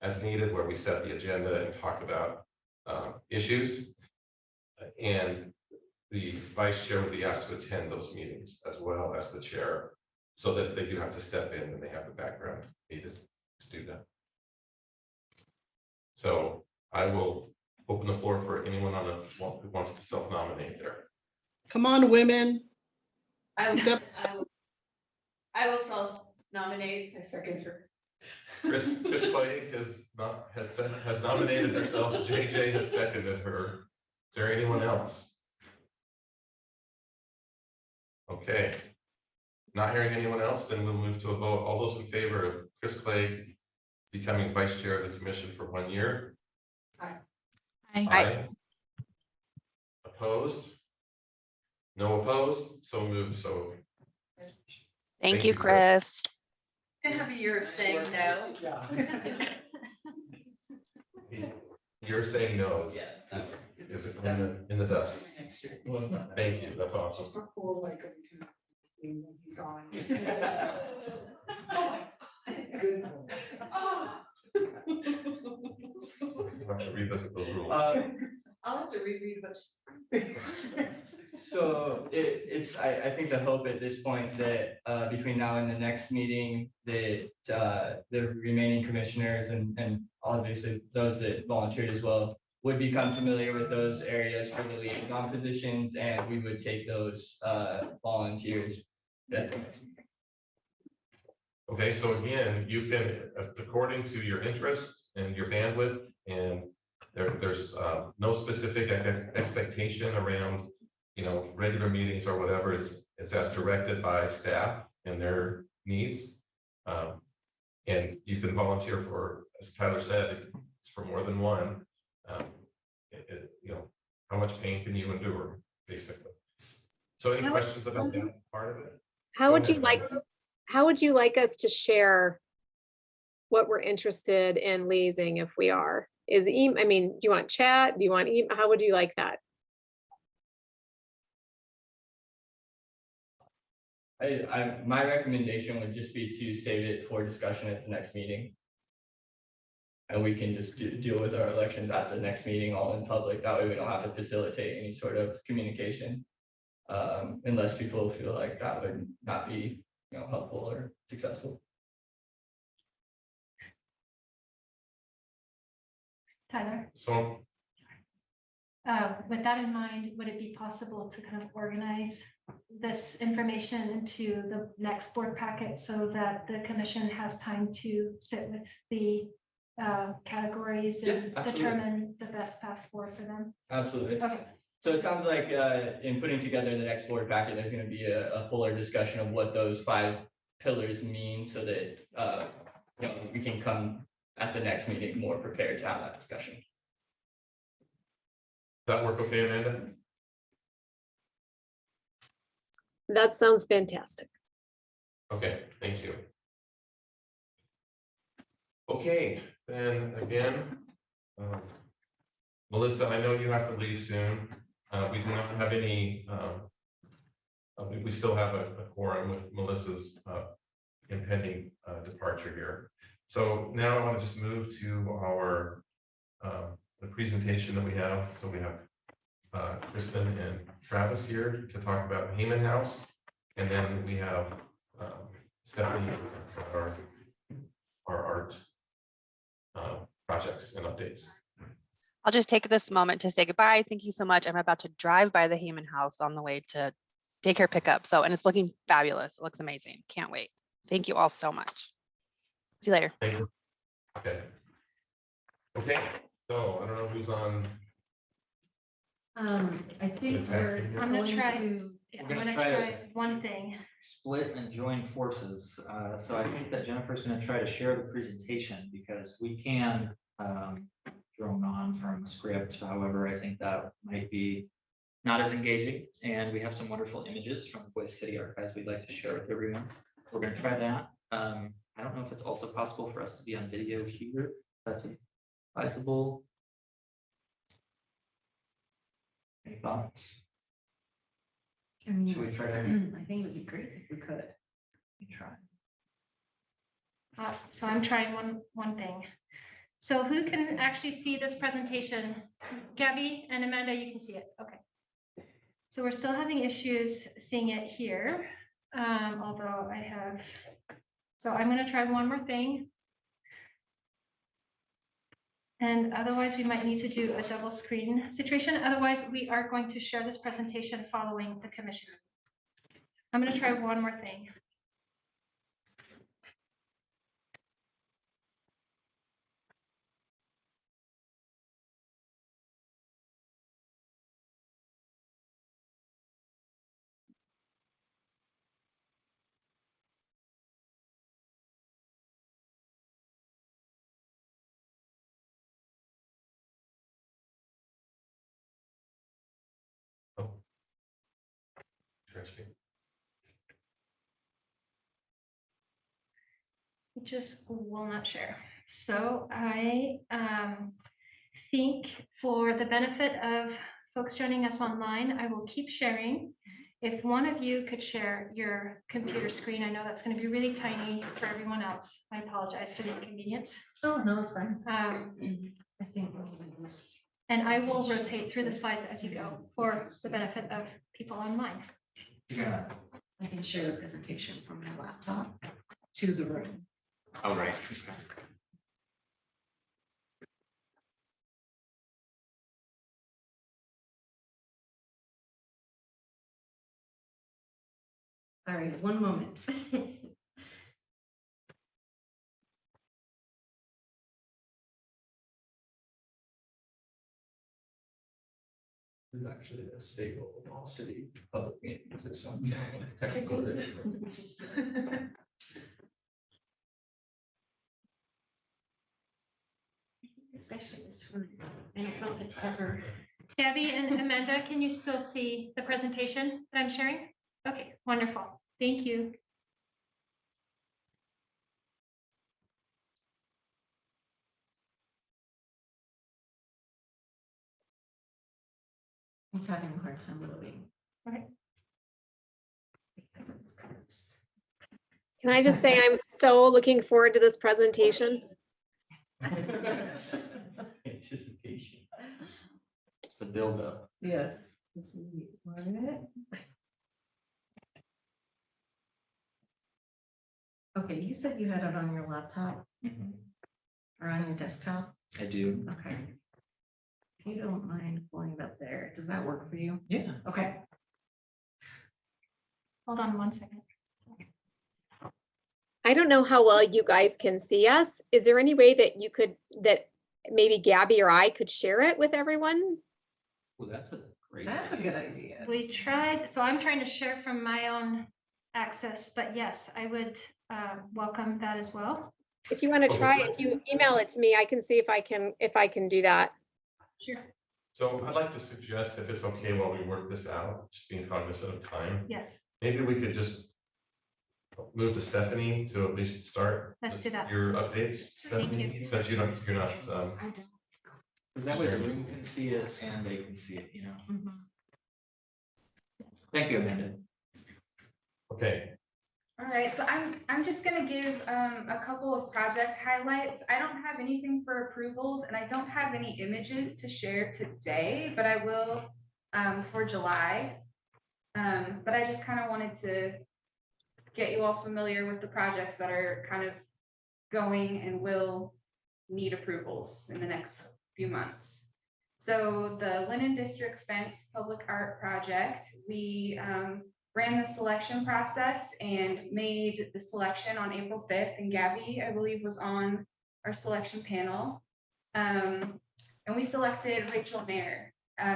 as needed, where we set the agenda and talk about issues. And the vice chair would be asked to attend those meetings as well as the chair, so that they do have to step in and they have the background needed to do that. So I will open the floor for anyone who wants to self-nominate there. Come on, women. I Step- will self-nominate. I second her. Chris Clay has nominated herself. JJ has seconded her. Is there anyone else? Okay. Not hearing anyone else, then we'll move to a vote. All those in favor of Chris Clay becoming vice chair of the commission for 1 year? Aye. Aye. Opposed? No opposed? So moved. So Thank you, Chris. Can have a year of saying no. You're saying no is in the dust. Thank you. That's awesome. So cool, like, he's gone. Good. You have to revisit those rules. I'll have to reread what's. So I think the hope at this point that between now and the next meeting, that the remaining commissioners and obviously those that volunteered as well would become familiar with those areas for the liaison positions, and we would take those volunteers at the next meeting. Okay, so again, you can, according to your interest and your bandwidth, and there's no specific expectation around, regular meetings or whatever. It's as directed by staff and their needs. And you can volunteer for, as Tyler said, it's for more than one. How much pain can you endure, basically? So any questions about that part of it? How would you like us to share what we're interested in liaising if we are? Do you want chat? Do you want email? How would you like that? My recommendation would just be to save it for discussion at the next meeting. And we can just deal with our elections at the next meeting all in public. That way we don't have to facilitate any sort of communication. Unless people feel like that would not be helpful or successful. Tyler, So with that in mind, would it be possible to kind of organize this information into the next board packet so that the commission has time to sit with the categories and determine the best path forward for them? Absolutely. Okay. So it sounds like in putting together the next board packet, there's going to be a fuller discussion of what those 5 pillars mean, so that we can come at the next meeting more prepared to have that discussion. Does that work okay, Amanda? That sounds fantastic. Okay, thank you. Okay, then again, Melissa, I know you have to leave soon. We do not have any, we still have a quorum with Melissa's impending departure here. So now I want to just move to our the presentation that we have. So we have Kristen and Travis here to talk about Hayman House, and then we have Stephanie for our art projects and updates. I'll just take this moment to say goodbye. Thank you so much. I'm about to drive by the Hayman House on the way to daycare pickup. So, and it's looking fabulous. It looks amazing. Can't wait. Thank you all so much. See you later. Thank you. Okay. Okay, so I don't know who's on. I think we're I'm gonna going try. to. Yeah, We're I'm gonna gonna try to- try one thing. Split and join forces. So I think that Jennifer's gonna try to share the presentation because we can drone on from a script. However, I think that might be not as engaging, and we have some wonderful images from the Boise City Archives we'd like to share with everyone. We're gonna try that. I don't know if it's also possible for us to be on video here. That's advisable. Any thoughts? I mean, Should we try to I think it would be great if we could. try? So I'm trying one thing. So who can actually see this presentation? Gabby and Amanda, you can see it. Okay. So we're still having issues seeing it here, although I have. So I'm going to try one more thing. And otherwise, we might need to do a double screen situation. Otherwise, we are going to share this presentation following the commission. I'm going to try one more thing. Oh. Interesting. It just will not share. So I think for the benefit of folks joining us online, I will keep sharing. If one of you could share your computer screen, I know that's going to be really tiny for everyone else. I apologize for the inconvenience. Oh, no, it's fine. I think. And I will rotate through the slides as you go for the benefit of people online. Yeah. I can share the presentation from my laptop to the room. All right. Sorry, one moment. This is actually a staple of all city public meetings at some point. Especially this room. I don't know if it's ever. Gabby and Amanda, can you still see the presentation that I'm sharing? Okay, wonderful. Thank you. It's having a hard time loading. Okay. Because it's cursed. Can I just say I'm so looking forward to this presentation? Anticipation. It's the buildup. Yes. Okay, you said you had it on your laptop or on your desktop? I do. Okay. If you don't mind pulling it up there, does that work for you? Yeah. Okay. Hold on one second. I don't know how well you guys can see us. Is there any way that you could, that maybe Gabby or I could share it with everyone? Well, that's a great. That's a good idea. We tried, so I'm trying to share from my own access, but yes, I would welcome that as well. If you want to try, if you email it to me, I can see if I can do that. Sure. So I'd like to suggest, if it's okay while we work this out, just being cognizant of time, Yes, maybe we could just move to Stephanie to at least start. let's do that. Your updates, Stephanie, since you're not, Because that way the room can see it and they can see it, you know. Thank you, Amanda. Okay. All right, so I'm just gonna give a couple of project highlights. I don't have anything for approvals and I don't have any images to share today, but I will for July. But I just kind of wanted to get you all familiar with the projects that are kind of going and will need approvals in the next few months. So the Linen District Fence Public Art Project, we ran the selection process and made the selection on April 5th. And Gabby, I believe, was on our selection panel. And we selected Rachel Mayer.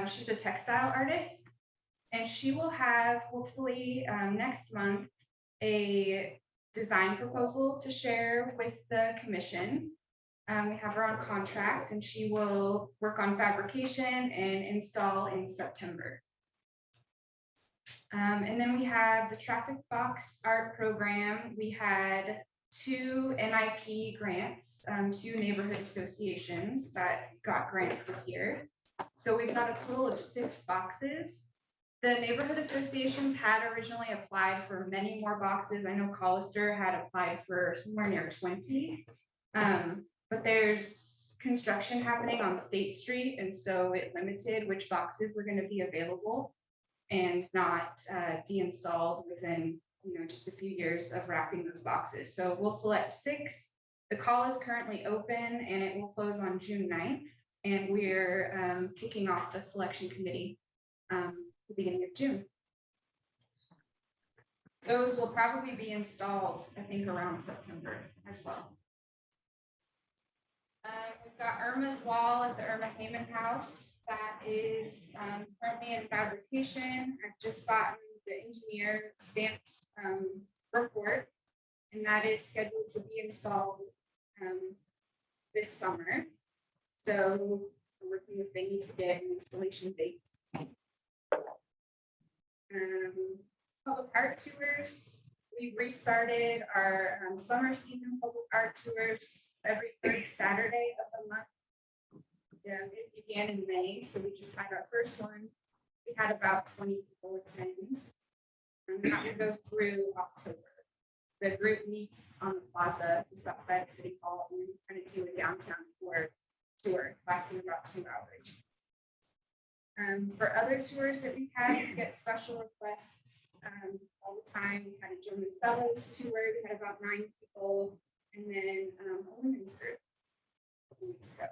She's a textile artist, and she will have hopefully next month a design proposal to share with the commission. We have her on contract, and she will work on fabrication and install in September. And then we have the traffic box art program. We had 2 NIP grants, 2 neighborhood associations that got grants this year. So we've got a total of 6 boxes. The neighborhood associations had originally applied for many more boxes. I know Collister had applied for somewhere near 20. But there's construction happening on State Street, and so it limited which boxes were going to be available and not de-installed within, just a few years of wrapping those boxes. So we'll select 6. The call is currently open, and it will close on June 9th. And we're kicking off the selection committee the beginning of June. Those will probably be installed, I think, around September as well. We've got Irma's wall at the Irma Hayman house that is currently in fabrication. I've just gotten the engineer stamped report, and that is scheduled to be installed this summer. So we're working with they need to get an installation date. Public art tours. We've restarted our summer season public art tours every 3rd Saturday of the month. Yeah, it began in May, so we just had our first one. We had about 20 people attend. And that will go through October. The group meets on the plaza just outside City Hall, and we kind of do a downtown tour lasting about 2 hours. For other tours that we've had, we get special requests all the time. We had a German Fellows tour. We had about 9 people, and then a women's group a couple weeks ago.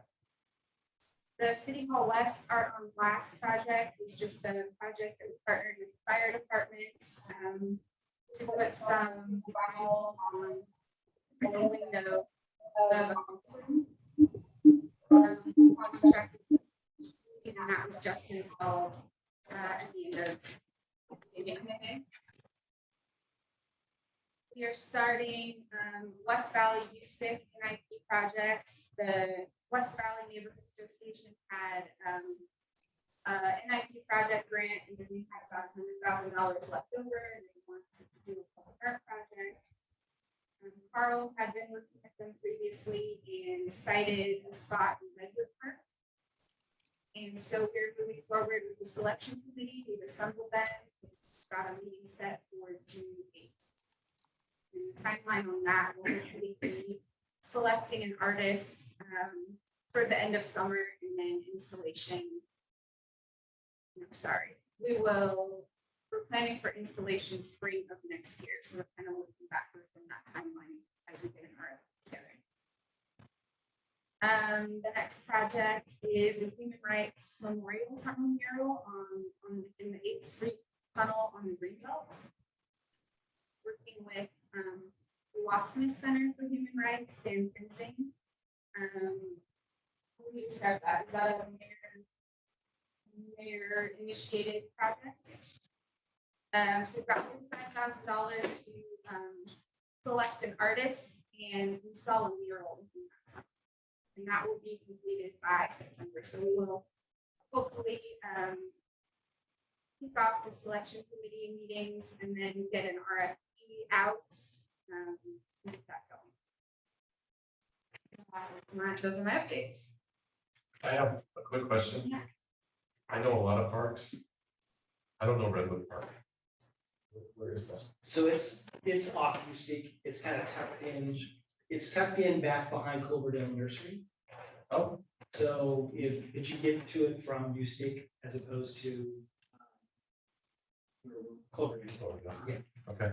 The City Hall West Art on Glass project is just a project that we partnered with the fire departments to put some vinyl on the window of a home. And that was just installed at the end of May. We are starting West Valley USIC NIP projects. The West Valley Neighborhood Association had an NIP project grant, and then we had about $100,000 left over, and they wanted to do a public art project. Carl had been working with them previously and cited a spot in Redwood Park. And so we're moving forward with the selection committee. We've assembled them. Got a meeting set for June 8th. And the timeline on that will hopefully be selecting an artist for the end of summer, and then installation. No, sorry, we're planning for installation spring of next year. So we're kind of looking backward from that timeline as we get an artist together. The next project is a human rights memorial tunnel mural in the 8th Street tunnel on the Greenbelt. Working with the Wassman Center for Human Rights and fencing. We describe that. Is that a mayor initiated project? So we've got $55,000 to select an artist and install a mural. And that will be completed by September. So we will hopefully kick off the selection committee meetings and then get an RFP out. Get that going. Those are my updates. I have a quick question. Yeah. I know a lot of parks. I don't know Redwood Park. Where is that? So it's off USIC. It's kind of tucked in. It's tucked in back behind Cloverdale Nursery. Oh, so if you get to it from USIC as opposed to Cloverdale. Yeah. okay.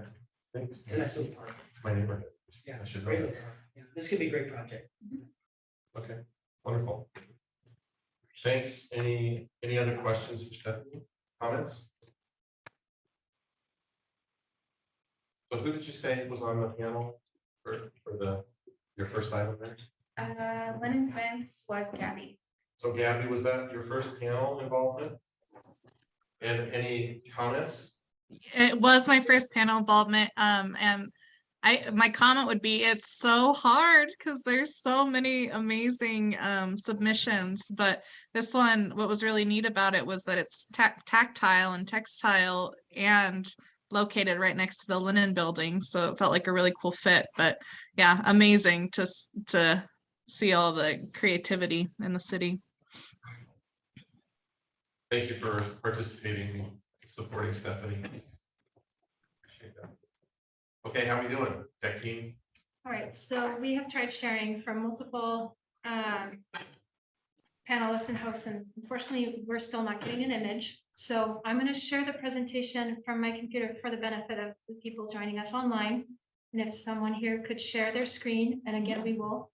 Thanks. That's the park. It's my neighborhood. Yeah. I should know Great. that. Yeah, this could be a great project. Okay, wonderful. Thanks. Any other questions for Stephanie? Comments? So who did you say was on the panel for your first item there? Lynn Fence was Gabby. So Gabby, was that your first panel involvement? And any comments? It was my first panel involvement, and my comment would be it's so hard because there's so many amazing submissions, but this one, what was really neat about it was that it's tactile and textile and located right next to the linen building, so it felt like a really cool fit. But yeah, amazing to see all the creativity in the city. Thank you for participating and supporting Stephanie. Appreciate that. Okay, how are we doing, tech team? All right, so we have tried sharing from multiple panelists and hosts, and unfortunately, we're still not getting an image. So I'm going to share the presentation from my computer for the benefit of the people joining us online. And if someone here could share their screen, and again, we will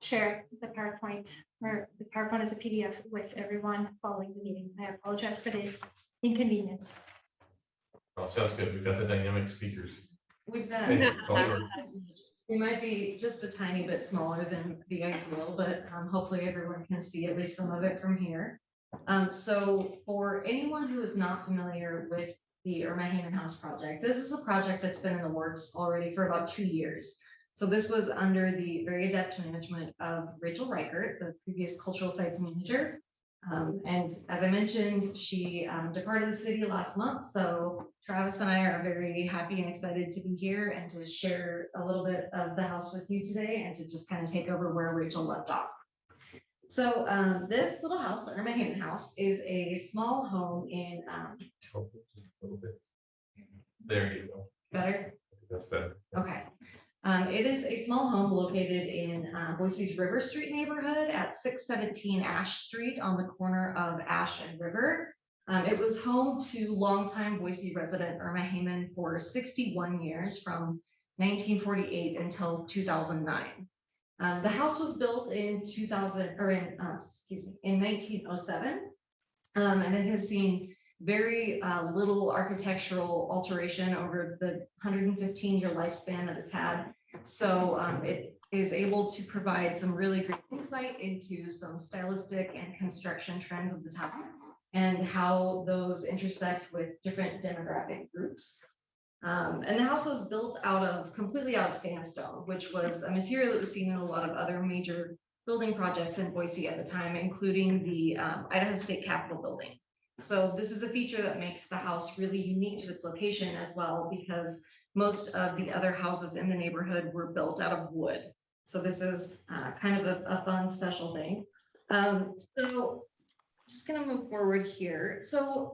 share the PowerPoint, or the PowerPoint as a PDF with everyone following the meeting. I apologize for the inconvenience. Oh, sounds good. We've got the dynamic speakers. We've got, Hey, it's all yours. they might be just a tiny bit smaller than the ideal, but hopefully everyone can see at least some of it from here. So for anyone who is not familiar with the Irma Hayman House project, this is a project that's been in the works already for about 2 years. So this was under the very adept management of Rachel Reichert, the previous cultural sites manager. And as I mentioned, she departed the city last month. So Travis and I are very happy and excited to be here and to share a little bit of the house with you today and to just kind of take over where Rachel left off. So this little house, the Irma Hayman House, is a small home in Just a little bit. There you go. better. That's better. Okay. It is a small home located in Boise's River Street neighborhood at 617 Ash Street on the corner of Ash and River. It was home to longtime Boise resident Irma Hayman for 61 years, from 1948 until 2009. The house was built in 1907, and it has seen very little architectural alteration over the 115-year lifespan that it's had. So it is able to provide some really great insight into some stylistic and construction trends of the time and how those intersect with different demographic groups. And the house was built completely out of sandstone, which was a material that was seen in a lot of other major building projects in Boise at the time, including the Idaho State Capitol building. So this is a feature that makes the house really unique to its location as well, because most of the other houses in the neighborhood were built out of wood. So this is kind of a fun, special thing. So just gonna move forward here. So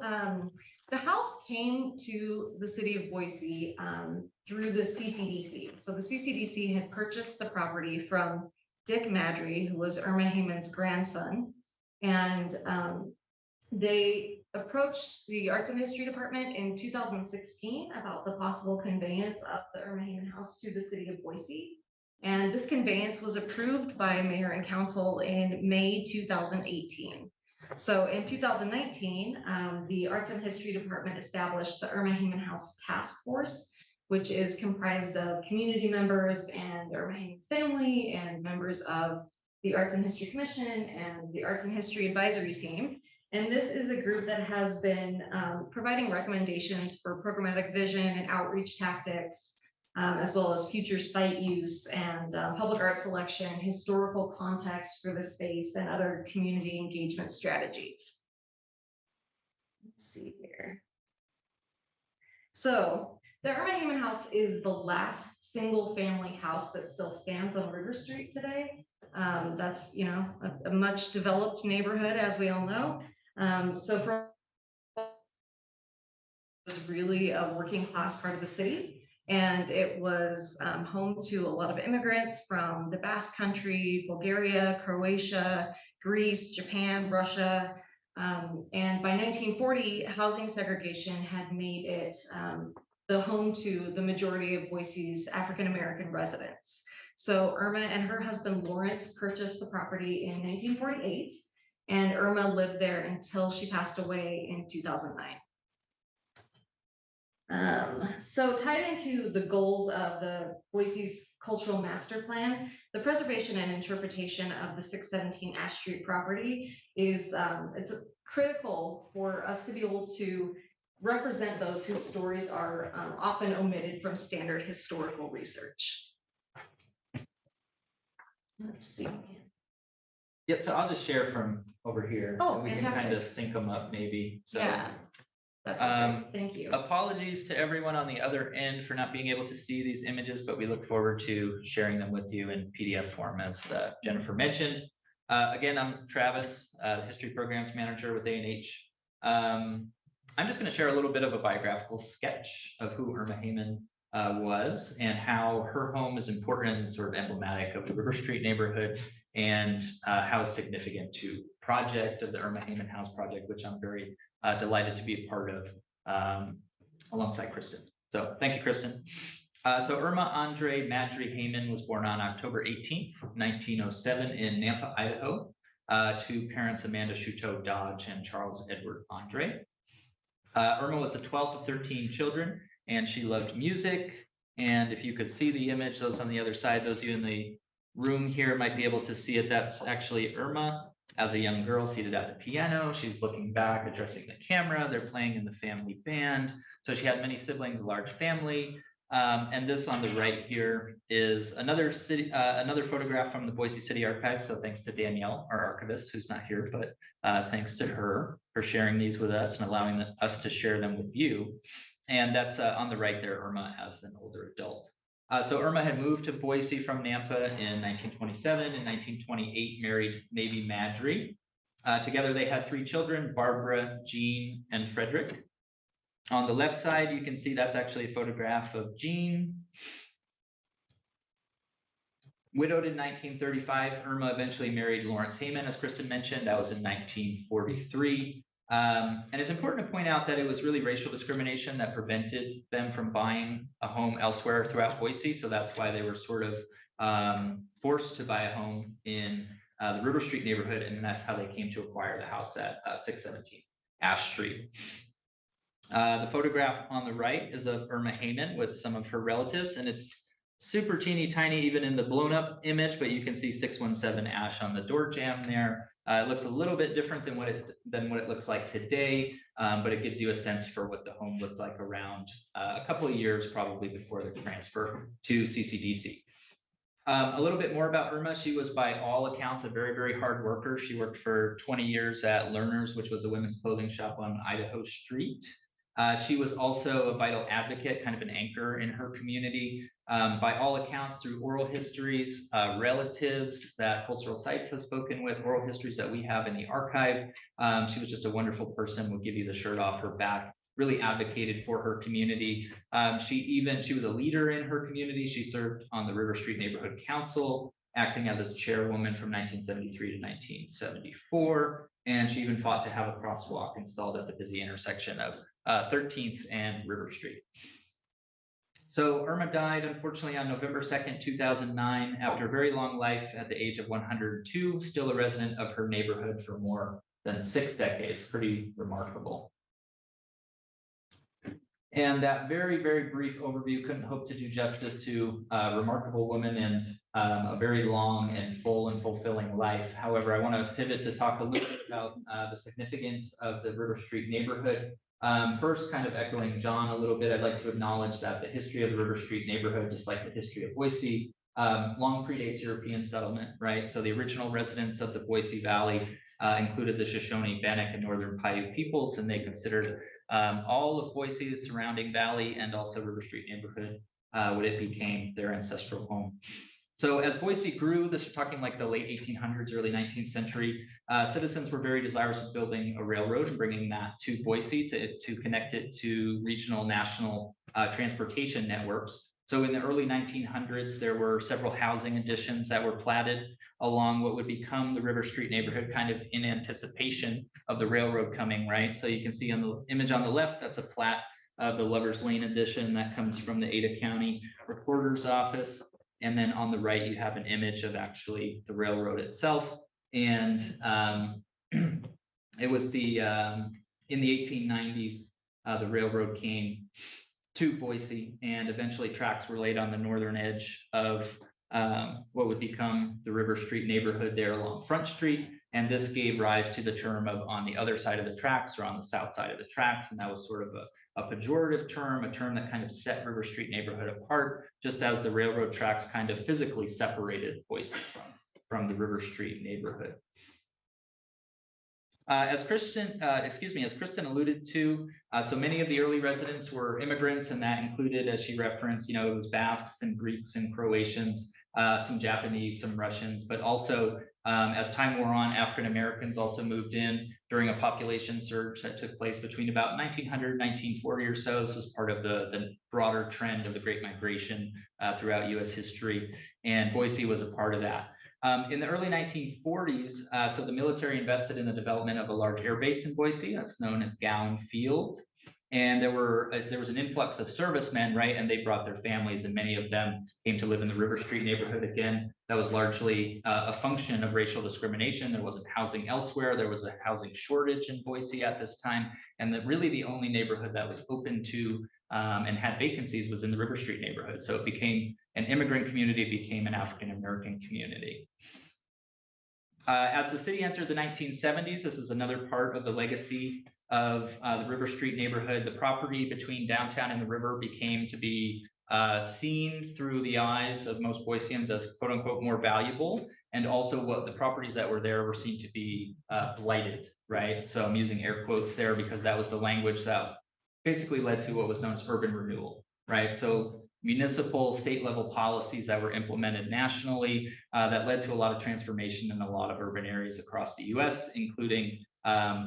the house came to the city of Boise through the CCDC. So the CCDC had purchased the property from Dick Madry, who was Irma Hayman's grandson. And they approached the Arts and History Department in 2016 about the possible conveyance of the Irma Hayman House to the city of Boise. And this conveyance was approved by Mayor and Council in May 2018. So in 2019, the Arts and History Department established the Irma Hayman House Task Force, which is comprised of community members and Irma Hayman's family and members of the Arts and History Commission and the Arts and History Advisory Team. And this is a group that has been providing recommendations for programmatic vision and outreach tactics, as well as future site use and public art selection, historical context for the space, and other community engagement strategies. Let's see here. So the Irma Hayman House is the last single family house that still stands on River Street today. That's, you know, a much developed neighborhood, as we all know. So for was really a working class part of the city. And it was home to a lot of immigrants from the Basque Country, Bulgaria, Croatia, Greece, Japan, Russia. And by 1940, housing segregation had made it the home to the majority of Boise's African-American residents. So Irma and her husband Lawrence purchased the property in 1948, and Irma lived there until she passed away in 2009. So tied into the goals of the Boise's cultural master plan, the preservation and interpretation of the 617 Ash Street property is it's critical for us to be able to represent those whose stories are often omitted from standard historical research. Let's see. Yep, so I'll just share from over here. Oh, and we can fantastic. kind of sync them up maybe. So, Yeah, that sounds great. Thank you. apologies to everyone on the other end for not being able to see these images, but we look forward to sharing them with you in PDF form, as Jennifer mentioned. Again, I'm Travis, History Programs Manager with A&H. I'm just going to share a little bit of a biographical sketch of who Irma Hayman was and how her home is important and sort of emblematic of the River Street neighborhood, and how it's significant to project of the Irma Hayman House Project, which I'm very delighted to be a part of alongside Kristen. So thank you, Kristen. So Irma Andre Madry Hayman was born on October 18th, 1907 in Nampa, Idaho, to parents Amanda Shuto Dodge and Charles Edward Andre. Irma was the 12th of 13 children, and she loved music. And if you could see the image, those on the other side, those of you in the room here might be able to see it. That's actually Irma as a young girl seated at the piano. She's looking back, addressing the camera. They're playing in the family band. So she had many siblings, a large family. And this on the right here is another photograph from the Boise City Archives. So thanks to Danielle, our archivist, who's not here, but thanks to her for sharing these with us and allowing us to share them with you. And that's on the right there, Irma as an older adult. So Irma had moved to Boise from Nampa in 1927. In 1928, married Maybe Madry. Together they had 3 children, Barbara, Jean, and Frederick. On the left side, you can see that's actually a photograph of Jean. Widowed in 1935, Irma eventually married Lawrence Hayman, as Kristen mentioned. That was in 1943. And it's important to point out that it was really racial discrimination that prevented them from buying a home elsewhere throughout Boise. So that's why they were sort of forced to buy a home in the River Street neighborhood. And that's how they came to acquire the house at 617 Ash Street. The photograph on the right is of Irma Hayman with some of her relatives, and it's super teeny tiny even in the blown up image, but you can see 617 Ash on the door jamb there. It looks a little bit different than what it looks like today, but it gives you a sense for what the home looked like around a couple of years probably before the transfer to CCDC. A little bit more about Irma. She was by all accounts a very, very hard worker. She worked for 20 years at Lerner's, which was a women's clothing shop on Idaho Street. She was also a vital advocate, kind of an anchor in her community. By all accounts, through oral histories, relatives that Cultural Sites has spoken with, oral histories that we have in the archive. She was just a wonderful person, would give you the shirt off her back, really advocated for her community. She was a leader in her community. She served on the River Street Neighborhood Council, acting as its chairwoman from 1973 to 1974. And she even fought to have a crosswalk installed at the busy intersection of 13th and River Street. So Irma died, unfortunately, on November 2nd, 2009, after a very long life at the age of 102, still a resident of her neighborhood for more than 6 decades. Pretty remarkable. And that very, very brief overview couldn't hope to do justice to a remarkable woman and a very long and full and fulfilling life. However, I want to pivot to talk a little bit about the significance of the River Street neighborhood. First, kind of echoing John a little bit, I'd like to acknowledge that the history of the River Street neighborhood, just like the history of Boise, long predates European settlement, right? So the original residents of the Boise Valley included the Shoshone, Bannock, and Northern Paiute peoples, and they considered all of Boise, the surrounding valley, and also River Street neighborhood, what it became their ancestral home. So as Boise grew, this is talking like the late 1800s, early 19th century, citizens were very desirous of building a railroad and bringing that to Boise to connect it to regional, national transportation networks. So in the early 1900s, there were several housing additions that were platted along what would become the River Street neighborhood, kind of in anticipation of the railroad coming, right? So you can see on the image on the left, that's a plat of the Lover's Lane addition that comes from the Ada County Recorder's Office. And then on the right, you have an image of actually the railroad itself. And it was in the 1890s, the railroad came to Boise, and eventually tracks were laid on the northern edge of what would become the River Street neighborhood there along Front Street. And this gave rise to the term of on the other side of the tracks or on the south side of the tracks. And that was sort of a pejorative term, a term that kind of set River Street neighborhood apart, just as the railroad tracks kind of physically separated Boise from the River Street neighborhood. As Kristen alluded to, so many of the early residents were immigrants, and that included, as she referenced, it was Basques and Greeks and Croatians, some Japanese, some Russians, but also as time wore on, African Americans also moved in during a population surge that took place between about 1900, 1940 or so. This was part of the broader trend of the Great Migration throughout US history, and Boise was a part of that. In the early 1940s, so the military invested in the development of a large air base in Boise, that's known as Gown Field. And there was an influx of servicemen, right? And they brought their families, and many of them came to live in the River Street neighborhood. Again, that was largely a function of racial discrimination. There wasn't housing elsewhere. There was a housing shortage in Boise at this time. And really the only neighborhood that was open to and had vacancies was in the River Street neighborhood. So it became an immigrant community, it became an African-American community. As the city entered the 1970s, this is another part of the legacy of the River Street neighborhood. The property between downtown and the river became to be seen through the eyes of most Boiseans as quote unquote more valuable. And also what the properties that were there were seen to be blighted, right? So I'm using air quotes there because that was the language that basically led to what was known as urban renewal, right? So municipal state level policies that were implemented nationally that led to a lot of transformation in a lot of urban areas across the US, including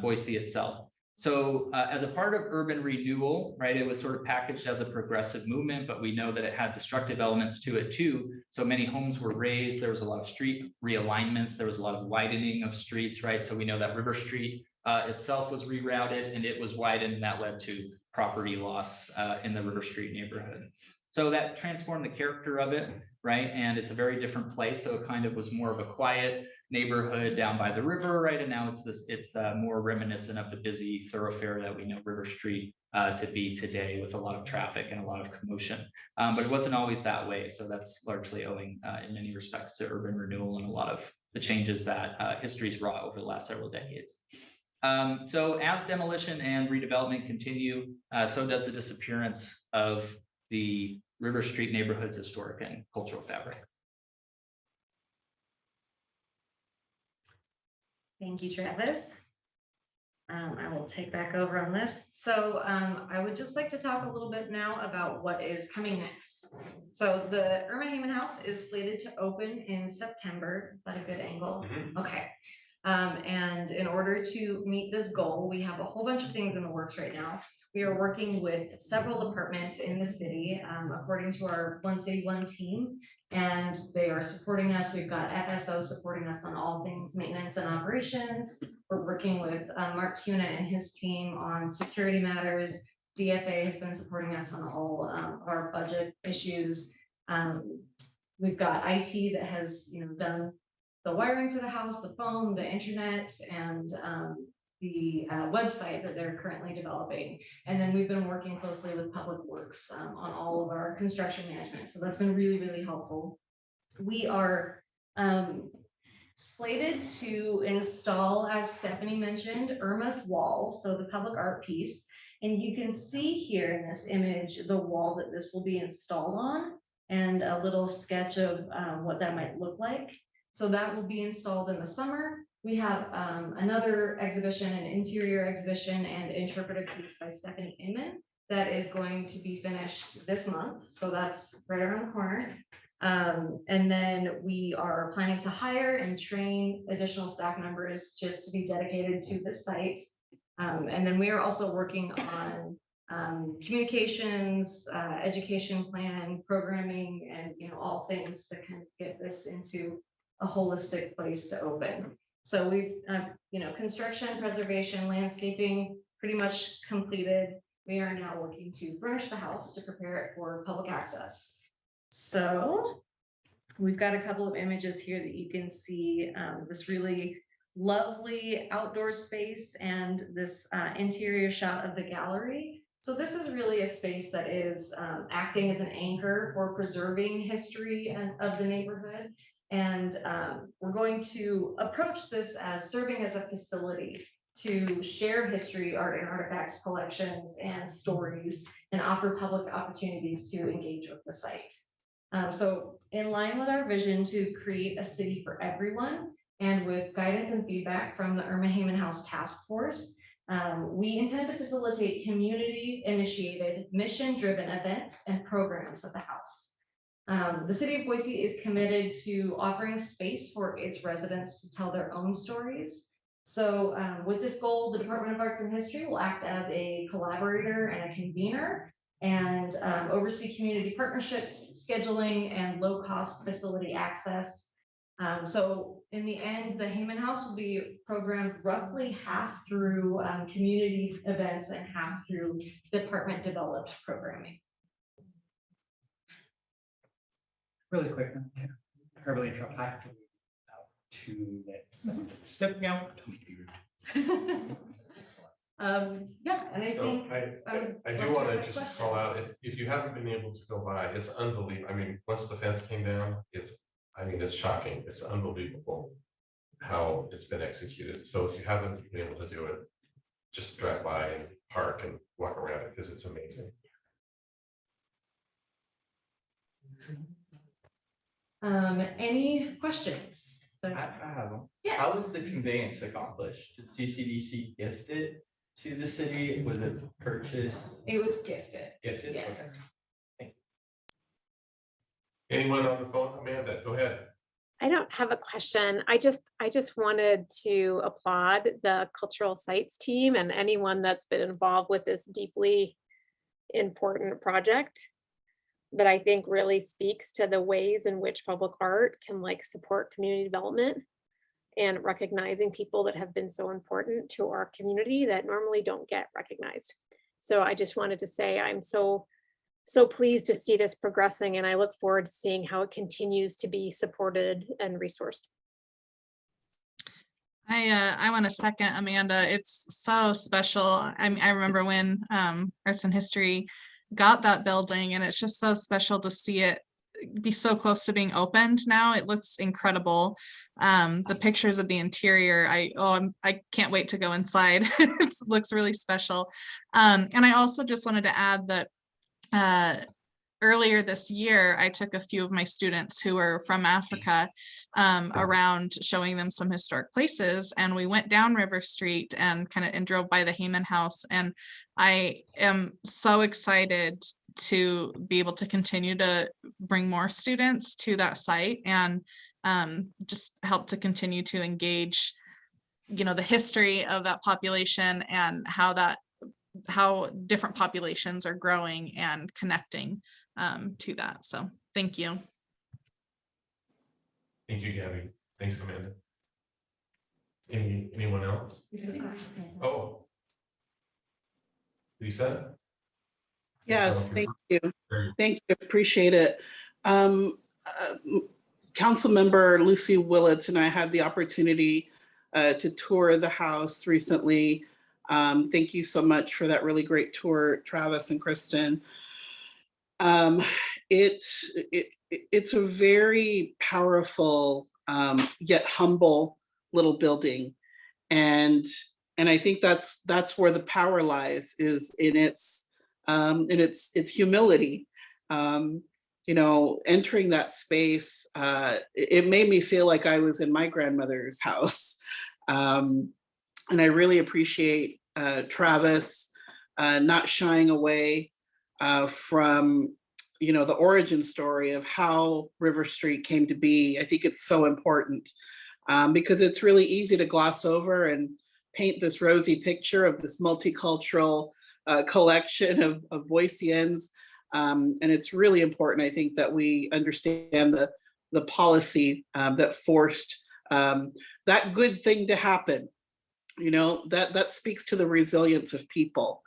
Boise itself. So as a part of urban renewal, right, it was sort of packaged as a progressive movement, but we know that it had destructive elements to it too. So many homes were razed, there was a lot of street realignments, there was a lot of widening of streets, right? So we know that River Street itself was rerouted and it was widened, and that led to property loss in the River Street neighborhood. So that transformed the character of it, right? And it's a very different place. So it kind of was more of a quiet neighborhood down by the river, right? And now it's more reminiscent of the busy thoroughfare that we know River Street to be today, with a lot of traffic and a lot of commotion. But it wasn't always that way. So that's largely owing in many respects to urban renewal and a lot of the changes that history's wrought over the last several decades. So as demolition and redevelopment continue, so does the disappearance of the River Street neighborhood's historic and cultural fabric. Thank you, Travis. I will take back over on this. So I would just like to talk a little bit now about what is coming next. So the Irma Hayman House is slated to open in September. Is that a good angle? Mm-hmm. Okay. And in order to meet this goal, we have a whole bunch of things in the works right now. We are working with several departments in the city, according to our One City, One Team, and they are supporting us. We've got FSO supporting us on all things maintenance and operations. We're working with Mark Cuna and his team on security matters. DFA has been supporting us on all of our budget issues. We've got IT that has, done the wiring for the house, the phone, the internet, and the website that they're currently developing. And then we've been working closely with Public Works on all of our construction management. So that's been really, really helpful. We are slated to install, as Stephanie mentioned, Irma's wall, so the public art piece. And you can see here in this image the wall that this will be installed on, and a little sketch of what that might look like. So that will be installed in the summer. We have another exhibition, an interior exhibition and interpretive piece by Stephanie Hayman that is going to be finished this month. So that's right around the corner. And then we are planning to hire and train additional staff members just to be dedicated to the site. And then we are also working on communications, education plan, programming, and all things to kind of get this into a holistic place to open. So we've, construction, preservation, landscaping, pretty much completed. We are now working to furnish the house to prepare it for public access. So we've got a couple of images here that you can see this really lovely outdoor space and this interior shot of the gallery. So this is really a space that is acting as an anchor for preserving history of the neighborhood. And we're going to approach this as serving as a facility to share history, art and artifacts collections and stories, and offer public opportunities to engage with the site. So in line with our vision to create a city for everyone, and with guidance and feedback from the Irma Hayman House Task Force, we intend to facilitate community-initiated, mission-driven events and programs at the house. The city of Boise is committed to offering space for its residents to tell their own stories. So with this goal, the Department of Arts and History will act as a collaborator and a convener and oversee community partnerships, scheduling, and low-cost facility access. So in the end, the Hayman House will be programmed roughly half through community events and half through department developed programming. Really quick, I really interrupt. I have to leave about 2 minutes. Stepping out. Yeah, and I So think I do want to just call out, if you haven't been able to go by, it's unbelievable. I mean, once the fence came down, it's shocking. It's unbelievable how it's been executed. So if you haven't been able to do it, just drive by and park and walk around it because it's amazing. Any questions? I have them. Yes. How was the conveyance accomplished? Did CCDC gift it to the city? Was it purchased? It was gifted. Gifted? Yes. Okay. Anyone on the phone? Amanda, go ahead. I don't have a question. I just wanted to applaud the cultural sites team and anyone that's been involved with this deeply important project that I think really speaks to the ways in which public art can support community development and recognizing people that have been so important to our community that normally don't get recognized. So I just wanted to say I'm so pleased to see this progressing, and I look forward to seeing how it continues to be supported and resourced. I want to second Amanda. It's so special. I remember when Arts and History got that building, and it's just so special to see it be so close to being opened now. It looks incredible. The pictures of the interior, I can't wait to go inside. It looks really special. And I also just wanted to add that earlier this year, I took a few of my students who are from Africa around showing them some historic places, and we went down River Street and drove by the Hayman House. And I am so excited to be able to continue to bring more students to that site and just help to continue to engage, the history of that population and how different populations are growing and connecting to that. So thank you. Thank you, Gabby. Thanks, Amanda. Anyone else? Oh. Lisa? Yes, thank you. Thank you, appreciate it. Councilmember Lucy Willits and I had the opportunity to tour the house recently. Thank you so much for that really great tour, Travis and Kristen. It's a very powerful yet humble little building, and I think that's where the power lies, is in its humility. Entering that space, it made me feel like I was in my grandmother's house, and I really appreciate Travis not shying away from the origin story of how River Street came to be. I think it's so important because it's really easy to gloss over and paint this rosy picture of this multicultural collection of Boiseans. And it's really important, I think, that we understand the policy that forced that good thing to happen. That speaks to the resilience of people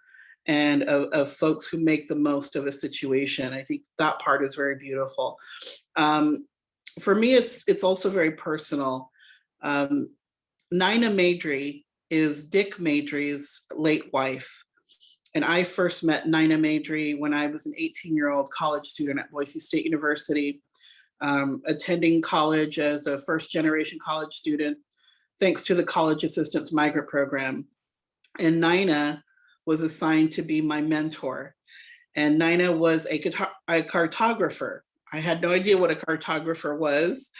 and of folks who make the most of a situation. I think that part is very beautiful. For me, it's also very personal. Nina Maidry is Dick Maidry's late wife. And I first met Nina Madry when I was an 18-year-old college student at Boise State University, attending college as a first-generation college student, thanks to the College Assistance Migrant Program. And Nina was assigned to be my mentor. And Nina was a cartographer. I had no idea what a cartographer was,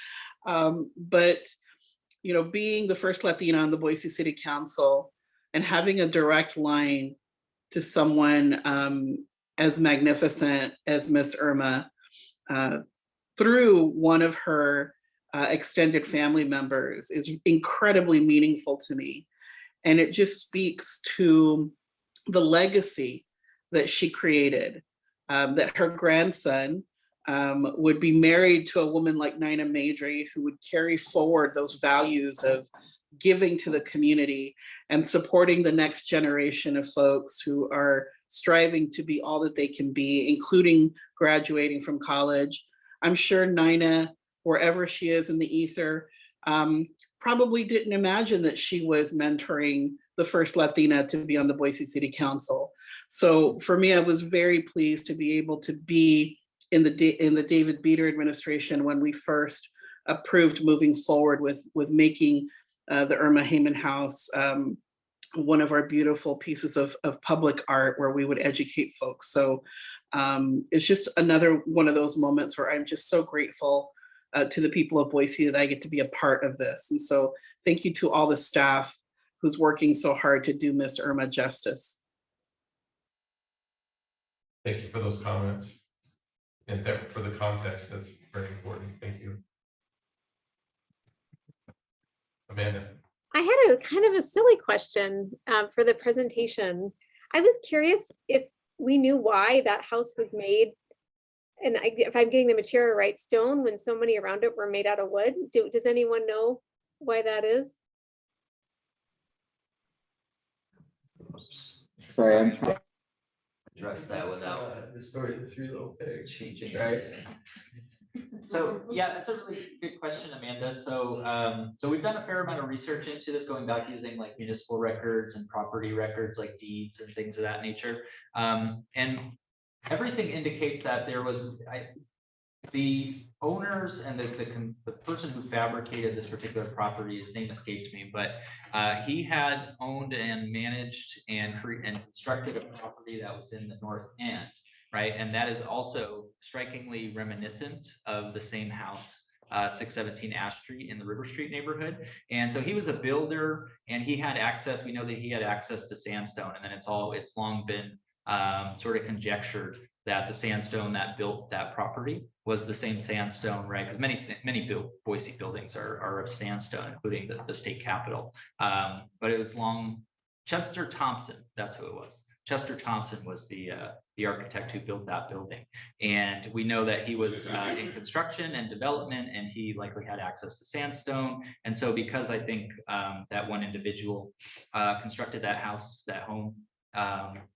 but you know, being the first Latina on the Boise City Council and having a direct line to someone as magnificent as Miss Irma through one of her extended family members is incredibly meaningful to me. And it just speaks to the legacy that she created, that her grandson would be married to a woman like Nina Madry, who would carry forward those values of giving to the community and supporting the next generation of folks who are striving to be all that they can be, including graduating from college. I'm sure Nina, wherever she is in the ether, probably didn't imagine that she was mentoring the first Latina to be on the Boise City Council. So for me, I was very pleased to be able to be in the David Beater administration when we first approved moving forward with making the Irma Hayman House one of our beautiful pieces of public art where we would educate folks. So it's just another one of those moments where I'm just so grateful to the people of Boise that I get to be a part of this. And so thank you to all the staff who's working so hard to do Miss Irma justice. Thank you for those comments. And for the context, that's very important. Thank you. Amanda. I had a kind of a silly question for the presentation. I was curious if we knew why that house was made, and if I'm getting the material right, stone, when so many around it were made out of wood. Does anyone know why that is? Sorry, I'm trying to address that without The story of the three little pigs. changing, right? So, yeah, that's a really good question, Amanda. So we've done a fair amount of research into this, going back using like municipal records and property records like deeds and things of that nature. And everything indicates that there was the owners and the person who fabricated this particular property, his name escapes me, but he had owned and managed and constructed a property that was in the north end. Right, and that is also strikingly reminiscent of the same house, 617 Ash Street in the River Street neighborhood. And so he was a builder, and he had access. We know that he had access to sandstone, and then it's long been sort of conjectured that the sandstone that built that property was the same sandstone, right? Because many Boise buildings are of sandstone, including the state capitol. But it was Chester Thompson. That's who it was. Chester Thompson was the architect who built that building. And we know that he was in construction and development, and he likely had access to sandstone. And so because I think that one individual constructed that house, that home,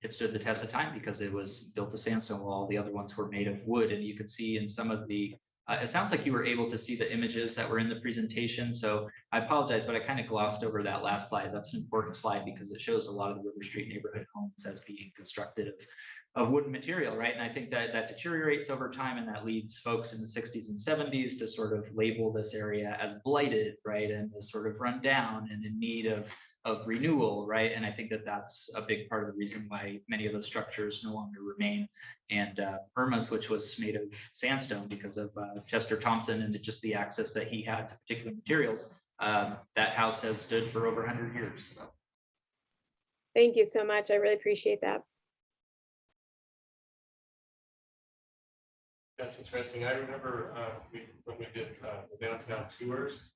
it stood the test of time because it was built to sandstone while all the other ones were made of wood. And you could see in some of the it sounds like you were able to see the images that were in the presentation. So I apologize, but I kind of glossed over that last slide. That's an important slide because it shows a lot of the River Street neighborhood homes as being constructed of wooden material, right? And I think that deteriorates over time, and that leads folks in the 60s and 70s to sort of label this area as blighted, right? And as sort of run down and in need of renewal, right? And I think that's a big part of the reason why many of those structures no longer remain. And Irma's, which was made of sandstone because of Chester Thompson and just the access that he had to particular materials, that house has stood for over 100 years. So. Thank you so much. I really appreciate that. That's interesting. I remember when we did the downtown tours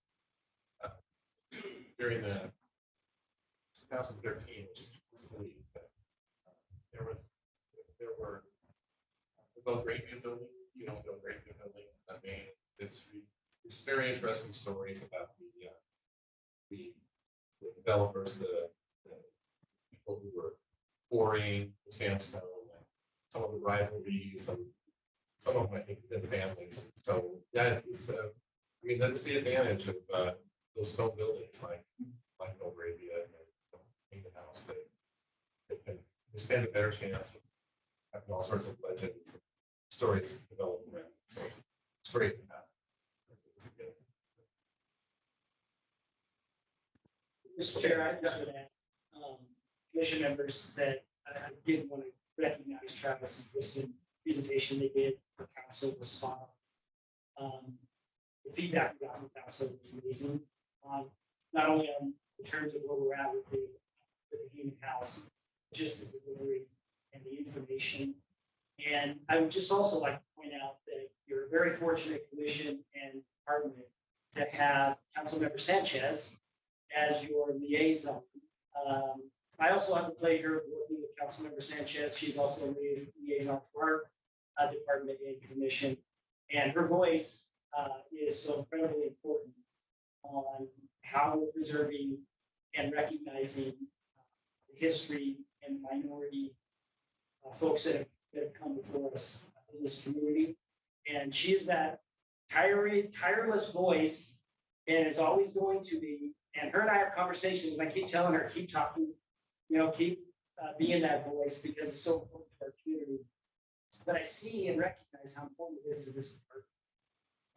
during the 2013, which is there were the Belgravia building, Belgravia building, it's very interesting stories about the developers, the people who were pouring the sandstone, and some of the rivalries, and some of them I think the families. So yeah, it's that's the advantage of those stone buildings like Belgravia and the house that can stand a better chance of having all sorts of legends, stories developing. So it's great. Mr. Chair, I just would add, commission members that I did want to recognize Travis and Kristen presentation they did for council was spot on. The feedback we got from council was amazing. Not only on the terms of where we're at with the Hayman house, just the delivery and the information. And I would just also like to point out that you're a very fortunate commission and department to have Councilmember Sanchez as your liaison. I also have the pleasure of working with Councilmember Sanchez. She's also a liaison for our department and commission. And her voice is so incredibly important on how we're preserving and recognizing the history and minority folks that have come before us in this community. And she is that tireless voice and is always going to be. And her and I have conversations, and I keep telling her, keep talking, keep being that voice because it's so important to our community. But I see and recognize how important it is to this department.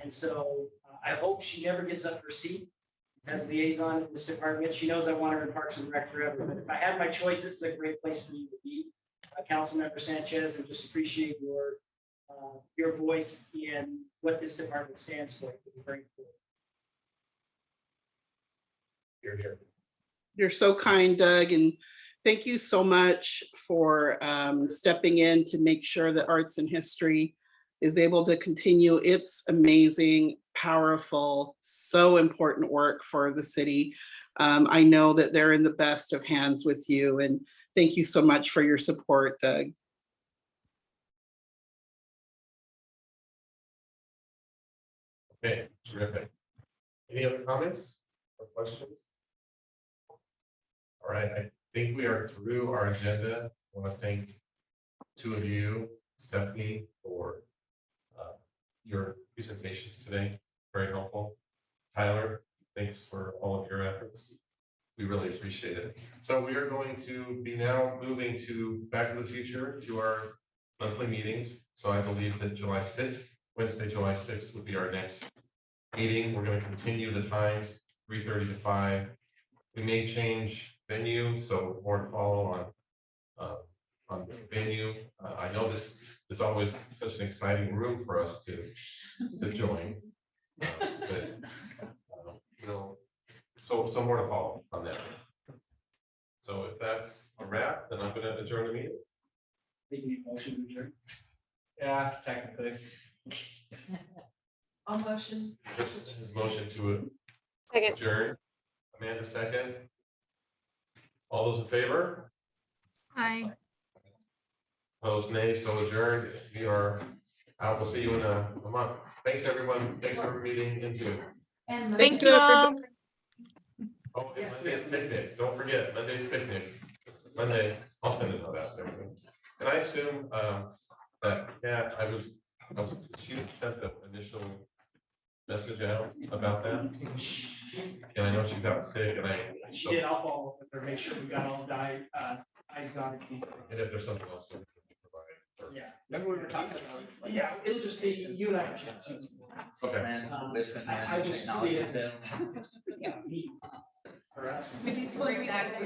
And so I hope she never gives up her seat as liaison in this department. She knows I want her in Parks and Rec forever. But if I had my choice, this is a great place for you to be, Councilmember Sanchez, and just appreciate your voice in what this department stands for. It's very important. Here. You're so kind, Doug, and thank you so much for stepping in to make sure that Arts and History is able to continue its amazing, powerful, so important work for the city. I know that they're in the best of hands with you, and thank you so much for your support, Doug. Okay, terrific. Any other comments or questions? All right, I think we are through our agenda. I want to thank two of you, Stephanie, for your presentations today. Very helpful. Tyler, thanks for all of your efforts. We really appreciate it. So we are going to be now moving to Back to the Future, to our monthly meetings. So I believe that July 6th, Wednesday, July 6th would be our next meeting. We're going to continue the times, 3:30 to 5. We may change venue, so more to follow on the venue. I know this is always such an exciting room for us to join. So more to follow on that. So if that's a wrap, then I'm going to adjourn the meeting. Making a motion to adjourn. Yeah, technically. I'll motion. Just his motion to Second. adjourn. Amanda, second. All those in favor? Hi. Opposed, nay, so adjourned. We are out. We'll see you in a month. Thanks, everyone. Thanks for meeting in June. And Thank you all. Oh, and Monday's picnic. Don't forget, Monday's picnic. Monday, I'll send a note out there. And I assume that, yeah, I was, she sent the initial message out about that. And I know she's out sick and She did. I'll follow up with her, make sure we got all I's dotted. and if there's something else that we can provide. Yeah. Remember we were talking about? Yeah, it'll just be you and I. Okay. I just see it. Yeah, me. For us. We need to bring back the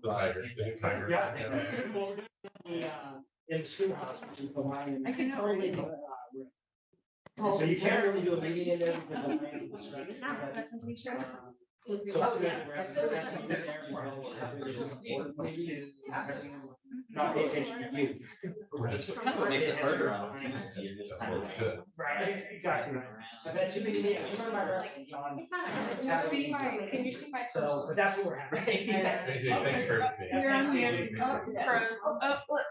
The tiger, the new tiger. Yeah. In the schoolhouse, which is the lion. I can totally do it. So you can't really do a meeting in there because the lion is right. So it's good. Not pay attention to you. What makes it harder on us. You just kind of Right, exactly. I bet you many, you learn my lesson, John. Can you see my? So, but that's what we're having. AJ, thanks for everything. You're on mute. Oh, froze. Oh, look.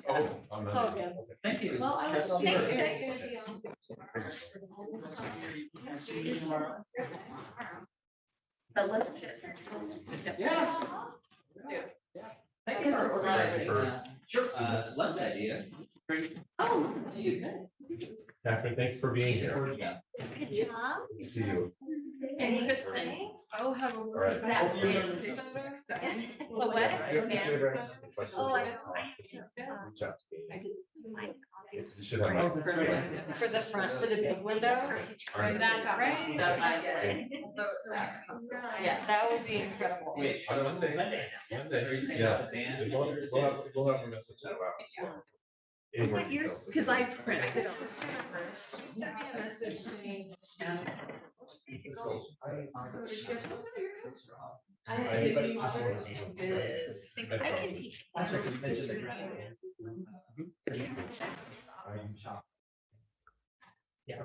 Oh, I'm not. Thank you. Well, I was thinking. But let's get. Yes. Let's do it. Thank you for. Thank you for Sure. Lunch idea. Oh. Catherine, thanks for being here. Yeah. Good job. See you. And Kristen, I'll have a All word right. with that. The what? Oh, I know. Reach out to me. Mine. You should have my. For the front, for the big window. Alright. That, right? Yeah, that would be incredible. Wait, On Monday. Monday. Yeah. We'll have a message about. Is that yours? Because I print. This is first. Send me a message saying. I can teach. Yeah.